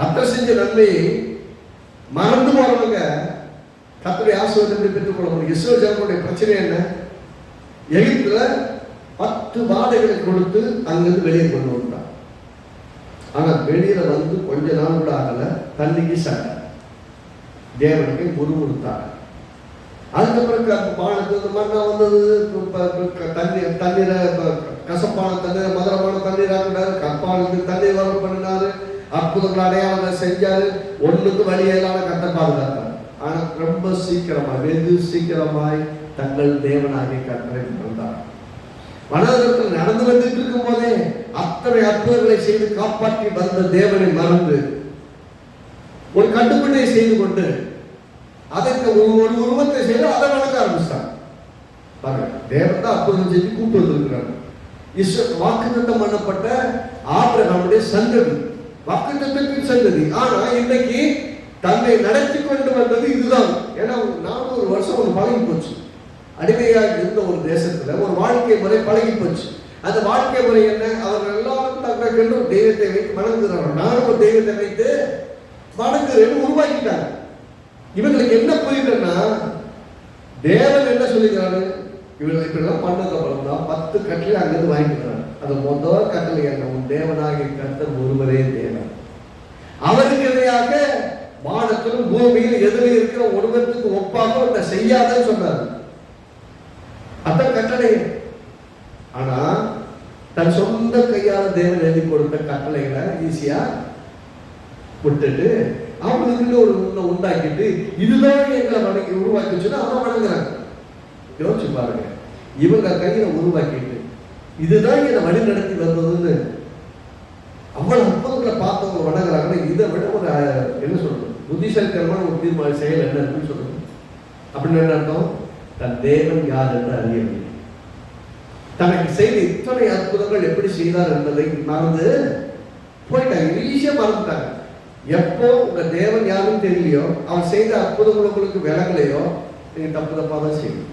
கர்த்தர் செஞ்ச நன்மையை மறந்து போறவங்க கர்த்தருடைய ஆசீர்வாதத்தை எப்படி பெற்றுக்கொள்ள முடியும்? இஸ்ரவேல் ஜனங்களுடைய பிரச்சனை என்ன? எகிப்துல 10 வாதைகளை கொடுத்து அங்கிருந்து வெளியே கொண்டு வந்தார். ஆனா வெளியில வந்து கொஞ்ச நாள் கூட ஆகல, தண்ணிக்கு சட்டை தேவனுக்கு முறுமுறுத்தார். அதுக்கப்புறம் பானத்து மண்ணா வந்தது, தண்ணீரை கசப்பான தண்ணீர் மதுரமான தண்ணீராக கற்பானத்துக்கு தண்ணீர் வர பண்ணினாரு, அற்புதங்கள் அடையாளங்களை செஞ்சாரு, ஒண்ணுக்கு வழியெல்லாம் கட்ட பாதுகாத்தார். ஆனா ரொம்ப சீக்கிரமாய் வெகு சீக்கிரமாய் தங்கள் தேவனாகிய கர்த்தரை மறந்தார். வனாந்தரத்தில் நடந்து வந்துட்டு இருக்கும் போதே அத்தனை அற்புதங்களை செய்து காப்பாற்றி வந்த தேவனை மறந்து ஒரு கட்டுப்பட்டை செய்து கொண்டு அதற்கு ஒரு உருவத்தை செய்து அதை வளர்க்க ஆரம்பிச்சாங்க. தேவன் தான் அற்புதம் செஞ்சு கூட்டு வந்திருக்கிறாங்க. வாக்குத்தத்தம் பண்ணப்பட்ட ஆபிரகாமுடைய சந்ததி, வாக்குத்தத்தத்தின் சந்ததி. ஆனா இன்னைக்கு தன்னை நடத்தி கொண்டு வந்தது இதுதான். ஏன்னா 400 வருஷம் ஒரு பழகி போச்சு. அடிமையாக இருந்த ஒரு தேசத்துல ஒரு வாழ்க்கை முறை பழகி போச்சு. அந்த வாழ்க்கை முறை என்ன? அவர்கள் எல்லாரும் தங்களுக்கு ஒரு தெய்வத்தை வைத்து வணங்குகிறார்கள். நானும் ஒரு தெய்வத்தை வைத்து வணங்குறேன்னு உருவாக்கிட்டாங்க. இவங்களுக்கு என்ன புரியுதுன்னா, தேவன் என்ன சொல்லிக்கிறாரு? இவர்கள் இப்படிலாம் பண்ணதுக்கு அப்புறம் தான் 10 கட்டளை அங்கிருந்து வாங்கிக்கிறாங்க. அது முதல் கட்டளை என்ன? உன் தேவனாகிய கர்த்தர் ஒருவரே தேவன். அவருக்கு எதிராக வானத்திலும் பூமியில் எதிரில் இருக்கிற ஒருவருக்கு ஒப்பாக ஒன்றை செய்யாதன்னு சொன்னார். அதான் கட்டளை. ஆனா தன் சொந்த கையால் தேவன் எழுதி கொடுத்த கட்டளைகளை ஈஸியா விட்டுட்டு அவங்களுக்கு ஒரு உண்டாக்கிட்டு இதுதான் எங்களை வணங்கி உருவாக்கிச்சுன்னா அவன் வணங்குறாங்க. யோசிச்சு பாருங்க, இவங்க கையில உருவாக்கிட்டு இதுதான் என்னை வழி நடத்தி வந்ததுன்னு அவ்வளவு அற்புதங்களை பார்த்தவங்க வணங்குறாங்கன்னா இதை விட ஒரு என்ன சொல்றது, புத்திசாலித்தனமான ஒரு தீர்மானம் செயல் என்ன இருக்குன்னு சொல்றது. அப்படின்னு என்ன அர்த்தம்? தன் தேவன் யார் என்று அறியவில்லை. தனக்கு செய்த இத்தனை அற்புதங்கள் எப்படி செய்தார் என்பதை மறந்து போயிட்டாங்க. ஈஸியா மறந்துட்டாங்க. எப்போ உங்க தேவன் யாரும் தெரியலையோ, அவன் செய்த அற்புதங்கள் உங்களுக்கு விலகலையோ, நீங்க தப்பு தப்பா தான் செய்யும்.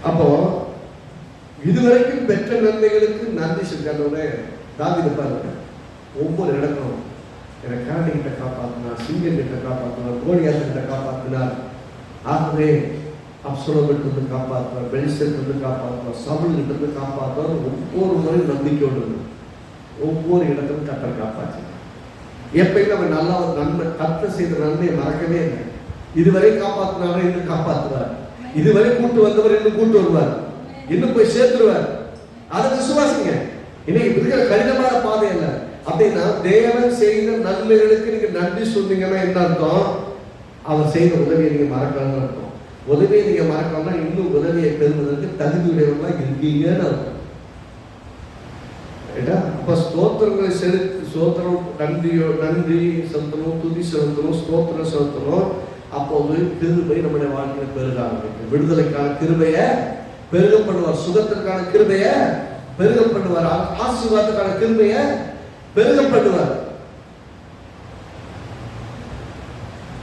அப்போ இதுவரைக்கும் பெற்ற நன்மைகளுக்கு நன்றி செஞ்சோட தாவீது பாருங்க, ஒவ்வொரு இடங்களும் என்னை கரடி கிட்ட காப்பாற்றினார், சிங்கம் கிட்ட காப்பாற்றினார், கோலியாத் கிட்ட காப்பாற்றினார், ஆகவே அப்சலோமிலிருந்து வந்து காப்பாற்றுவார், பெலிஸ்தரிலிருந்து வந்து காப்பாற்றுவார், சவுல் கிட்ட இருந்து காப்பாற்றுவார். ஒவ்வொரு முறையும் நம்பிக்கையோடு இருக்கும். ஒவ்வொரு இடத்திலும் கர்த்தர் காப்பாற்றினார். எப்பயுமே அவன் நல்லா ஒரு நன்மை கர்த்தர் செய்த நன்மையை மறக்கவே இல்லை. இதுவரை காப்பாற்றினாரோ இன்னும் காப்பாற்றுவார், இதுவரை கூட்டு வந்தவர் இன்னும் கூட்டு வருவார், இன்னும் போய் சேர்த்துருவார். அதை விசுவாசிங்க. இன்னைக்கு இருக்கிற கடினமான பாதை இல்லை. அப்படின்னா தேவன் செய்த நன்மைகளுக்கு நீங்க நன்றி சொன்னீங்கன்னா என்ன அர்த்தம்? அவர் செய்த உதவியை நீங்க மறக்கணும்னு அர்த்தம். உதவியை நீங்க மறக்கணும்னா இன்னும் உதவியை பெறுவதற்கு தகுதியுடையவர்களா இருக்கீங்கன்னு அர்த்தம். அப்ப ஸ்தோத்திரங்களை செலுத்தி ஸ்தோத்திரம் நன்றி செலுத்தணும், துதி செலுத்தணும், ஸ்தோத்திரம் செலுத்தணும். அப்போது கிருபை நம்முடைய வாழ்க்கையில பெருக ஆரம்பிக்கும். விடுதலைக்கான கிருபைய பெருக பண்ணுவார், சுகத்திற்கான கிருபைய பெருக பண்ணுவார், ஆசீர்வாதத்துக்கான கிருபைய பெருக பண்ணுவார்.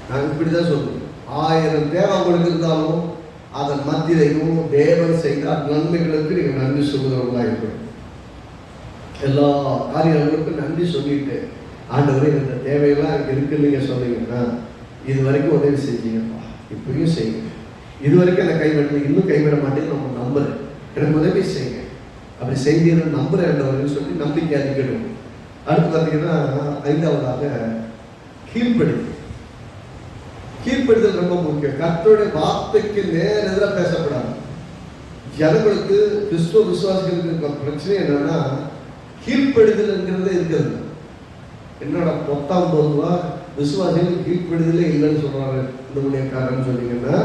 நான் இப்படிதான் சொல்றேன், 1000 தேவை உங்களுக்கு இருந்தாலும் அதன் மத்தியிலையும் தேவன் செய்தால் நன்மைகளுக்கு நீங்க நன்றி சொல்லுகிறவங்களா இருக்கணும். எல்லா காரியங்களுக்கும் நன்றி சொல்லிட்டு, ஆண்டவரே இந்த தேவையெல்லாம் எனக்கு இருக்குன்னு நீங்க சொன்னீங்கன்னா, இது வரைக்கும் உதவி செஞ்சீங்கப்பா, இப்பயும் செய்யுங்க, இது வரைக்கும் என்னை கைவிடல, இன்னும் கைவிட மாட்டேன்னு நம்ம நம்புறேன், எனக்கு உதவி செய்யுங்க, அப்படி செய்தீங்கன்னு நம்புறேன் ஆண்டவர்னு சொல்லி நம்பிக்கை அதிகணும். அடுத்து பார்த்தீங்கன்னா 5வதாக கீழ்ப்படிதல். கீழ்ப்படிதல் ரொம்ப முக்கியம். கர்த்தருடைய வார்த்தைக்கு நேர எதிராக பேசப்படாது. ஜனங்களுக்கு, கிறிஸ்துவ விசுவாசிகளுக்கு இருக்கிற பிரச்சனை என்னன்னா, கீழ்ப்படிதல்ங்கிறது இருக்கிறது. என்னோட 19 விசுவாசிகள் கீழ்ப்படிதலே இல்லைன்னு சொல்றாரு இந்த ஊழியக்காரன்னு சொன்னீங்கன்னா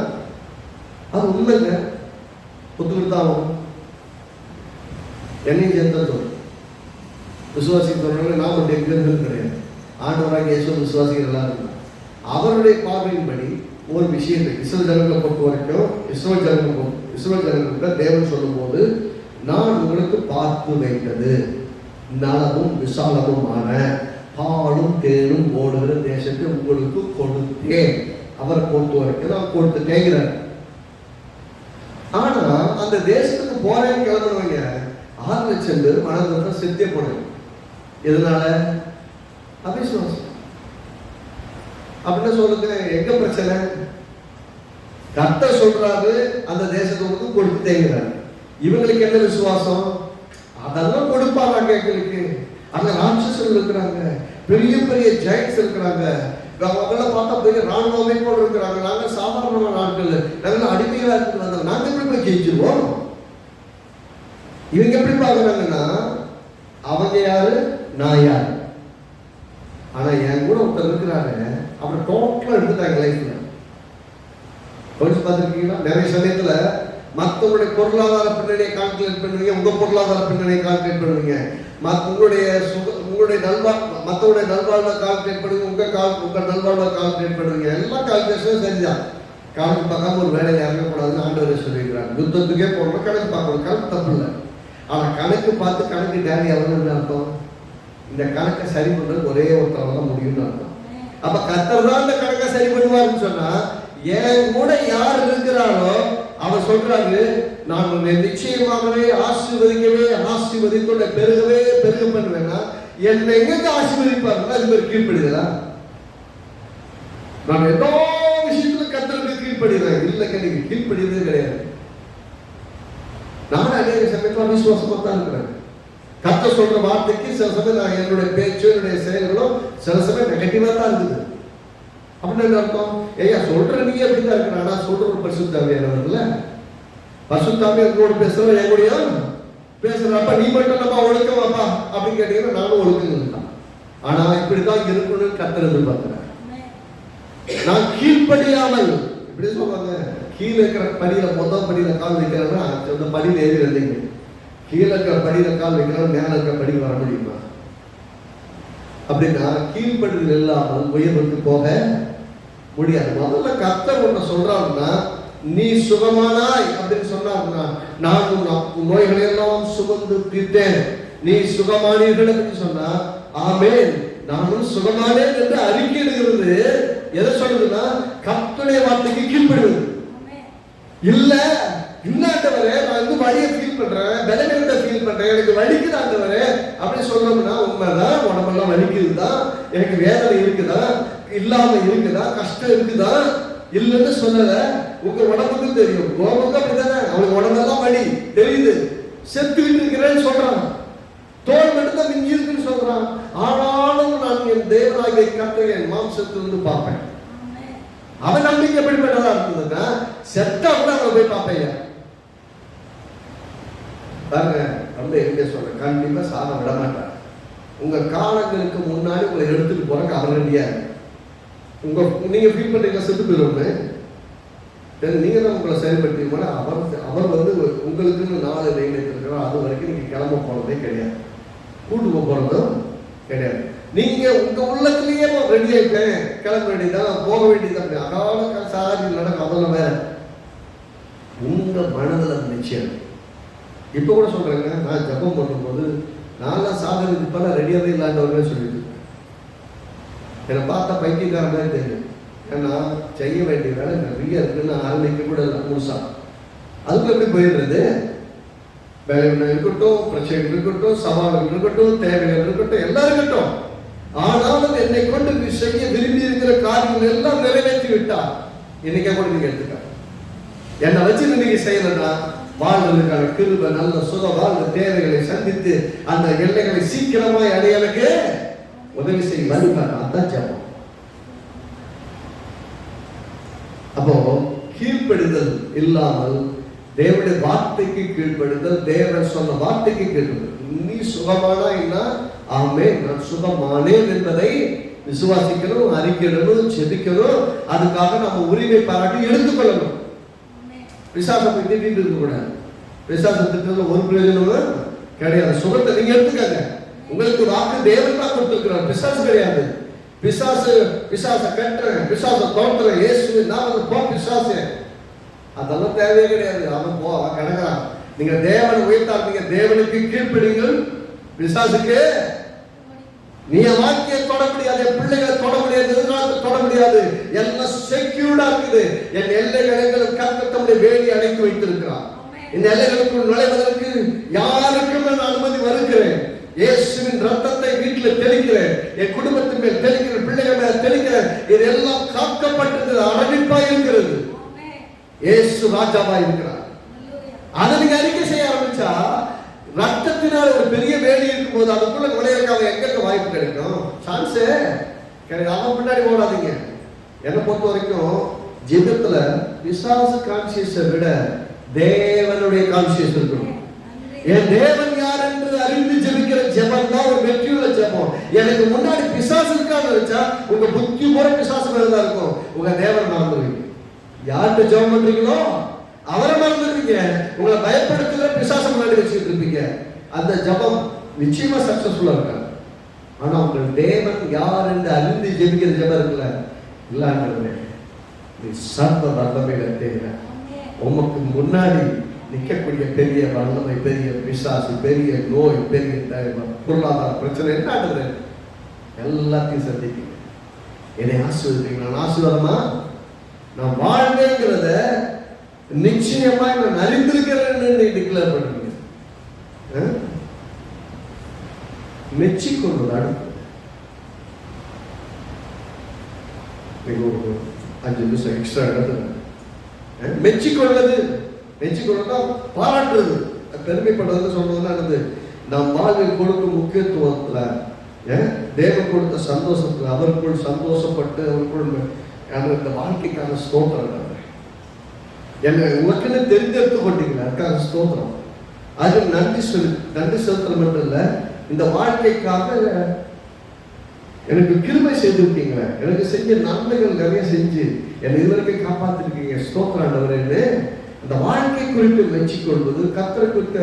அது உண்மைங்க, ஒத்துக்கிட்டாலும் என்னையும் சேர்த்தா சொல்றேன். விசுவாசி சொல்றாங்க, நான் ஒரு எக்ஸாம்பிள் கிடையாது. ஆண்டவராக இயேசு விசுவாசிகள் எல்லாம் இருந்தாங்க. அவருடைய பார்வையின்படி ஒரு விஷயத்தை இஸ்ரவேல் ஜனங்களை பொறுத்த வரைக்கும் இஸ்ரவேல் ஜனங்களுக்கு தேவன் சொல்லும் போது, நான் உங்களுக்கு பார்த்து வைத்தது நலமும் விசாலமுமான பாலும் தேனும் ஓடுகிற தேசத்தை உங்களுக்கு கொடுத்தேன். அவரை பொறுத்த வரைக்கும் நான் கொடுத்துட்டேங்கிறார். ஆனா அந்த தேசத்துக்கு போறேன்னு கிளம்புறவங்க 6 லட்சம் பேர் மனதில் செத்தே போனாங்க. எதனால? அவிசுவாசம். அப்படின்னு சொல்லுங்க. எங்க பிரச்சனை? கர்த்தர் சொல்றாரு அந்த தேசத்துக்கு கொடுத்தேங்கிறாரு. இவங்களுக்கு என்ன விசுவாசம்? அதெல்லாம் கொடுப்பாங்க. எங்களுக்கு அங்க ராட்சசர்கள் இருக்கிறாங்க, பெரிய பெரிய ஜெயண்ட்ஸ் இருக்கிறாங்க, அவங்கள பார்த்தா பெரிய ராணுவ அமைப்போடு இருக்கிறாங்க. நாங்க சாதாரணமான ஆட்கள், நாங்கள் அடிமைகளா இருக்கிறாங்க, நாங்க எப்படி போய் ஜெயிச்சிருவோம்? இவங்க எப்படி பாக்குறாங்கன்னா அவங்க யாரு, நான் யாரு. ஆனா என் கூட ஒருத்தர் இருக்கிறாரு, அவரை டோட்டலா எடுத்துட்டாங்க லைஃப்ல. கொஞ்சம் பார்த்துருக்கீங்களா? நிறைய சமயத்துல மற்றவங்களுடைய பொருளாதார பின்னணியை கால்குலேட் பண்ணுவீங்க, உங்க பொருளாதார பின்னணியை கால்குலேட் பண்ணுவீங்க, உங்களுடைய மற்றவங்களுடைய நல்வாழ்வை கால்குலேட் பண்ணுவீங்க, உங்க நல்வாழ்வை கால்குலேட் பண்ணுவீங்க. எல்லா கால்குலேஷனும் சரிதான். கணக்கு பார்க்காம ஒரு வேலையை இறங்கக்கூடாதுன்னு ஆண்டவரே சொல்லியிருக்கிறாங்க. யுத்தத்துக்கே போகணும், கணக்கு பார்க்கணும். கணக்கு தப்பு இல்லை. ஆனா கணக்கு பார்த்து கணக்கு டேலி ஆகணும்னு அர்த்தம். இந்த கணக்கை சரி பண்றது ஒரே ஒருத்தரால தான் முடியும்னு அர்த்தம். அப்ப கர்த்தர் தான் இந்த கணக்கை சரி பண்ணுவாருன்னு சொன்னா, என் கூட யார் இருக்கிறாரோ அவர் சொல்றாரு, நான் உன்னை நிச்சயமாகவே ஆசீர்வதிக்கொண்ட பெருகவே பெருக பண்ணுவேன்னா என்னை எங்க ஆசீர்வதிப்பாருன்னா அது பேர் கீழ்ப்படுதலா? நான் எல்லா விஷயத்திலும் கர்த்தருக்கு கீழ்ப்படுகிறேன். இல்லைங்க, நீங்க கீழ்ப்படுகிறதே கிடையாது. நானும் அநேக சமயத்துல விசுவாசமா தான் இருக்கிறேன். கர்த்தர் சொல்ற வார்த்தைக்கு சில சமயம் நான் என்னுடைய பேச்சு, என்னுடைய செயல்களும் சில சமயம் நெகட்டிவா தான் இருக்குது. அப்படின்னு அர்த்தம், ஐயா சொல்ற நீங்க எப்படிதான் இருக்கிற, ஆனா சொல்ற ஒரு பரிசுத்தாவியானவர்ல, பரிசுத்தாவியா என்னோட பேசுறோம், என் கூடயா பேசுறப்ப நீ மட்டும் நம்ம ஒழுக்கமாப்பா அப்படின்னு கேட்டீங்கன்னா நானும் ஒழுக்கம் தான். ஆனா இப்படிதான் இருக்கணும்னு கர்த்தர் எதிர்பார்க்கிறேன். நான் கீழ்ப்படியாமல், இப்படி சொல்றாங்க, கீழே இருக்கிற படியில முதல் படியில கால் வைக்கிறேன்னா அந்த படியில ஏறி வந்தீங்க, கீழே இருக்கிற படியில கால் வைக்கிறோம், மேல இருக்கிற படி வர முடியுமா? அப்படின்னா கீழ்ப்படுதல் இல்லாமல் உயர்வுக்கு போக முடியாது. முதல்ல கர்த்தர் ஒண்ணு சொல்றாருன்னா, நீ சுகமானாய் அப்படின்னு சொன்னாருன்னா, நான் உன் நோய்களை எல்லாம் சுமந்து தீர்த்தேன், நீ சுகமானீர்கள் அப்படின்னு சொன்னா, ஆமென் நானும் சுகமானேன் என்று அறிக்கையிடுகிறது. எதை சொல்லுதுன்னா கர்த்தருடைய வார்த்தைக்கு கீழ்ப்படுவது. இல்ல இன்னாண்டவரே நான் வந்து வலியை ஃபீல் பண்றேன், பலவீனத்தை ஃபீல் பண்றேன், எனக்கு வலிக்குது ஆண்டவரே அப்படின்னு சொல்லணும்னா உண்மைதான், உடம்பெல்லாம் வலிக்குதுதான், எனக்கு வேதனை இருக்குதா, இல்லாம இருக்குதா, கஷ்டம் இருக்குதா, இல்லைன்னு சொல்லல. உங்க உடம்புக்கும் தெரியும், கோபுக்கு அப்படித்தானே, அவனுக்கு உடம்பெல்லாம் வலி தெரியுது, செத்துக்கிட்டு இருக்கிறேன்னு சொல்றான், தோல் மட்டும் தான் மிஞ்சி இருக்குன்னு சொல்றான். ஆனாலும் நான் என் தேவனாகிய கர்த்தரை என் மாம்சத்திலிருந்து பார்ப்பேன். அவன் நம்பிக்கை எப்படிப்பட்டதா இருந்ததுன்னா, செத்தா கூட அவனை போய் பார்ப்பையா பாருங்க. ரொம்ப எங்க சொல்ற, கண்டிப்பா சாக விட மாட்டார். உங்க காலங்களுக்கு முன்னாடி உங்களை எடுத்துட்டு போறக்கு அவர் ரெடியா நீங்க ஃபீல் பண்றீங்களா செத்து போயிடும்னு, நீங்க தான் உங்களை செயல்படுத்தீங்கன்னா அவர் வந்து உங்களுக்குன்னு நாலு நியமித்திருக்கிறோம், அது வரைக்கும் நீங்க கிளம்ப போறதே கிடையாது, கூட்டு போறதும் கிடையாது. நீங்க உங்க உள்ளத்திலேயே ரெடி ஆயிட்டேன், கிளம்ப வேண்டியதான், போக வேண்டியதான், அகால சாதி நடக்கும், அதெல்லாம் வேற. உங்க மனதில் நிச்சயம். இப்ப கூட சொல்றேங்க, நான் ஜபம் பண்ணும்போது நான்லாம் சாதனைக்கு பல ரெடியாவே இல்லாதவர்களே சொல்லிட்டு இருக்கேன். என்னை பார்த்தா பைத்தியக்காரன் மாதிரி தெரியும். ஏன்னா செய்ய வேண்டிய வேலை நிறைய இருக்குன்னு ஆரம்பிக்க கூட இல்லை முழுசா. அதுக்கு எப்படி போயிடுறது? வேலை இருக்கட்டும், பிரச்சனைகள் இருக்கட்டும், சவால்கள் இருக்கட்டும், தேவைகள் இருக்கட்டும், எல்லாம் இருக்கட்டும். ஆனாலும் என்னை கொண்டு செய்ய விரும்பி இருக்கிற காரியங்கள் எல்லாம் நிறைவேற்றி விட்டார். இன்னைக்கே கூட நீங்க எடுத்துக்க, என்னை வச்சு நீங்க செய்யலன்னா வாழ்வதற்கான கிருபை, நல்ல சுக வாழ்வு தேவைகளை சந்தித்து அந்த எல்லைகளை சீக்கிரமாய் அடையலுக்கு உதவி செய்ய வருவார். அதான் ஜபம். அப்போ கீழ்ப்படுதல் இல்லாமல் தேவனுடைய வார்த்தைக்கு கீழ்ப்படுதல், தேவன் சொன்ன வார்த்தைக்கு கீழ்ப்படுதல். நீ சுகமானா ஆமே நான் சுகமானேன் என்பதை விசுவாசிக்கணும், அறிக்கையிடணும், செபிக்கணும். அதுக்காக நம்ம உரிமை பாராட்டி எடுத்துக்கொள்ளணும். விசுவாசத்தை திட்டிட்டு இருக்க கூடாது. விசுவாசத்துக்கு ஒரு பிரயோஜனமும் கிடையாது. சுகத்தை நீங்க எடுத்துக்கங்க. உங்களுக்கு வாக்கு தேவன் தான் கொடுத்திருக்கிறார், பிசாசு கிடையாது. பிசாச கட்டுறேன், பிசாச தோற்றுறேன், இயேசு நான் போ பிசாசு, அதெல்லாம் தேவையே கிடையாது. அவன் போ, அவன் கிடக்கிறான். நீங்க தேவனை உயர்த்தார், நீங்க தேவனுக்கு கீழ்ப்படிங்கள், பிசாசுக்கு நீ வாக்கிய தொட முடியாது, என் பிள்ளைகளை தொட முடியாது, எதிர்காலத்தை தொட முடியாது. எல்லாம் செக்யூர்டா இருக்குது. என் எல்லைகளுக்கு கர்த்தர் தம்முடைய வேலி அடைத்து வைத்திருக்கிறார். இந்த எல்லைகளுக்குள் நுழைவதற்கு யாருக்கும் நான் அனுமதி மறுக்கிறேன். இயேசுவின் ரத்தத்தை வீட்டில் தெளிக்கிறேன், என் குடும்பத்தின் மேல் தெளிக்கிறேன், பிள்ளைகள் மேல் தெளிக்கிறேன். இதெல்லாம் காக்கப்பட்டது, அரணிப்பா இருக்கிறது. இயேசு ராஜாவா இருக்கிறார். அதை நீங்க அறிக்கை செய்ய ஆரம்பிச்சா, ரத்தத்தினால் ஒரு பெரிய வேலி இருக்கும் போது அதுக்குள்ள நுழையிறதுக்கு எங்க வாய்ப்பு கிடைக்கும்? சான்ஸே கிடையாது. அவன் முன்னாடி ஓடாதீங்க. என்னை பொறுத்த வரைக்கும் ஜெபத்துல பிசாசு கான்சியஸை விட தேவனுடைய கான்சியஸ் இருக்கணும். என் தேவன் யார் என்று அறிந்து ஜெபிக்கிற ஜெபம் தான் ஒரு வெற்றியுள்ள ஜெபம். எனக்கு முன்னாடி பிசாசு இருக்கான்னு நினைச்சா உங்க புத்தி போற பிசாசு மேலதான் இருக்கும். உங்க தேவன் மறந்துடுவீங்க. யார்கிட்ட ஜெபம் பண்றீங்களோ அவரை மறந்துடுவீங்க. உங்களை பயப்படுத்துகிற பிசாசு முன்னாடி வச்சுக்கிட்டு இருப்பீங்க. அந்த ஜெபம் நிச்சயமா சக்சஸ்ஃபுல்லா இருக்காது. ஆனா உங்கள் தேவன் யார் என்று அறிந்து ஜெபிக்கிற ஜெபம் இருக்குல்ல, இல்லாண்டே நீ சர்வ வல்லமையில தேவை. உமக்கு முன்னாடி நிற்கக்கூடிய பெரிய வல்லமை, பெரிய பிசாசு, பெரிய நோய், பெரிய பொருளாதார பிரச்சனை என்ன எல்லாத்தையும் சந்திப்பீங்க. என்னை ஆசீர்வதிப்பீங்க. நான் ஆசீர்வாதமா நான் வாழ்வேங்கிறத நிச்சயமா நான் அறிந்திருக்கிறேன்னு டிக்ளேர் பண்ணுவீங்க. மெச்சிக்கொள்வது அடுத்து. ஒரு 5 நிமிஷம் எக்ஸ்ட்ரா எடுத்துங்க. மெச்சிக்கொள்வது, மெச்சிக்கொள்ளா பாராட்டுறது, பெருமைப்படுறது சொல்றதுலாம் என்னது? நம் வாழ்வில் கொடுக்கும் முக்கியத்துவத்துல, தேவன் கொடுத்த சந்தோஷத்துல அவருக்குள் சந்தோஷப்பட்டு அவருக்குள் இந்த வாழ்க்கைக்கான ஸ்தோத்திரம் என்ன உனக்குன்னு தெரிந்தெடுத்து கொண்டீங்களா, அதுக்காக ஸ்தோத்திரம். அது நன்றி செலுத்தணும் என்று இல்லை, இந்த வாழ்க்கைக்காக எனக்கு கிருபை செய்திருக்கீங்க, எனக்கு செஞ்ச நன்மைகள் நிறைய செஞ்சு என்னை இதுவரைக்கும் காப்பாத்திருக்கீங்க, ஸ்தோத்திரம் ஆண்டவரேன்னு அந்த வாழ்க்கை குறித்து மெச்சிக்கொள்வது, கர்த்தரை குறித்த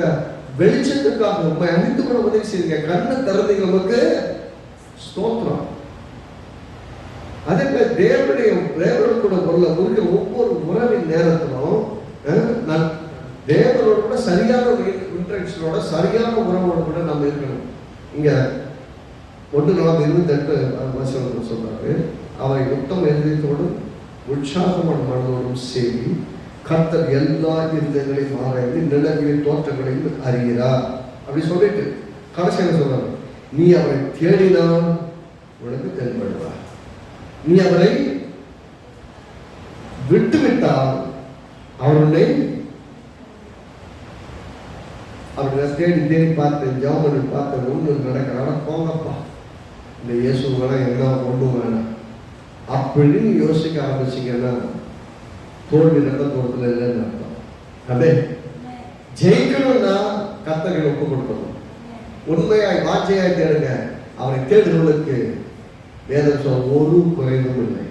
வெளிச்சத்துக்காக உண்மை அறிந்து கொள்ள உதவி செய்யுங்க. கண்ணை திறந்தீங்க, நமக்கு ஸ்தோத்திரம். அதே மாதிரி தேவனோட கூட இருக்கிற ஒவ்வொரு உறவின் நேரத்திலும் நான் தேவனோட கூட சரியான இன்ட்ராக்ஷனோட சரியான உறவோடு கூட நம்ம இருக்கணும். இங்க 1:28 சொல்றாரு, அவை உத்தம இருதயத்தோடும் உற்சாகமான மனதோடும் சேவி கர்த்தர் எல்லா இருதயங்களையும் ஆராய்ந்து நிலவின் தோற்றங்களையும் அறிகிறார் அப்படி சொல்லிட்டு கடைசியாக சொல்றாரு, நீ அவரை தேடினால் உனக்கு தென்படுவார், நீ அவரை விட்டுவிட்டால் அவருடைய அவரை தேடி தேடி பார்த்தேன், ஜாமனி பார்த்தேன், ஒன்று நடக்கிறான போங்கப்பா, இந்த இயேசு வேணாம், என்ன ஒன்று வேணாம் அப்படின்னு யோசிக்க ஆரம்பிச்சிங்கன்னா தோல்வி நல்ல தோட்டத்தில் இல்லைன்னு அர்த்தம். அதே ஜெயிக்கணும்னா கர்த்தரை ஒப்பு கொடுக்கணும். உண்மையாய் வாஞ்சையாய் தேடுங்க. அவரை தேடுகளுக்கு வேதம் சொல்ல ஒரு குறைவும் இல்லை.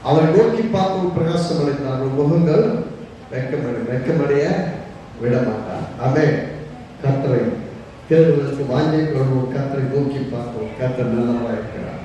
அவரை நோக்கி பார்க்கும் பிரகாசம் அடைந்தார்கள், முகங்கள் வெக்கமடைய விட மாட்டார். ஆமென். கர்த்தரை தேடுவதற்கு வாஞ்சை கொள்வோம், கர்த்தரை நோக்கி பார்ப்போம். கர்த்தர் நல்லவராக இருக்கிறார்.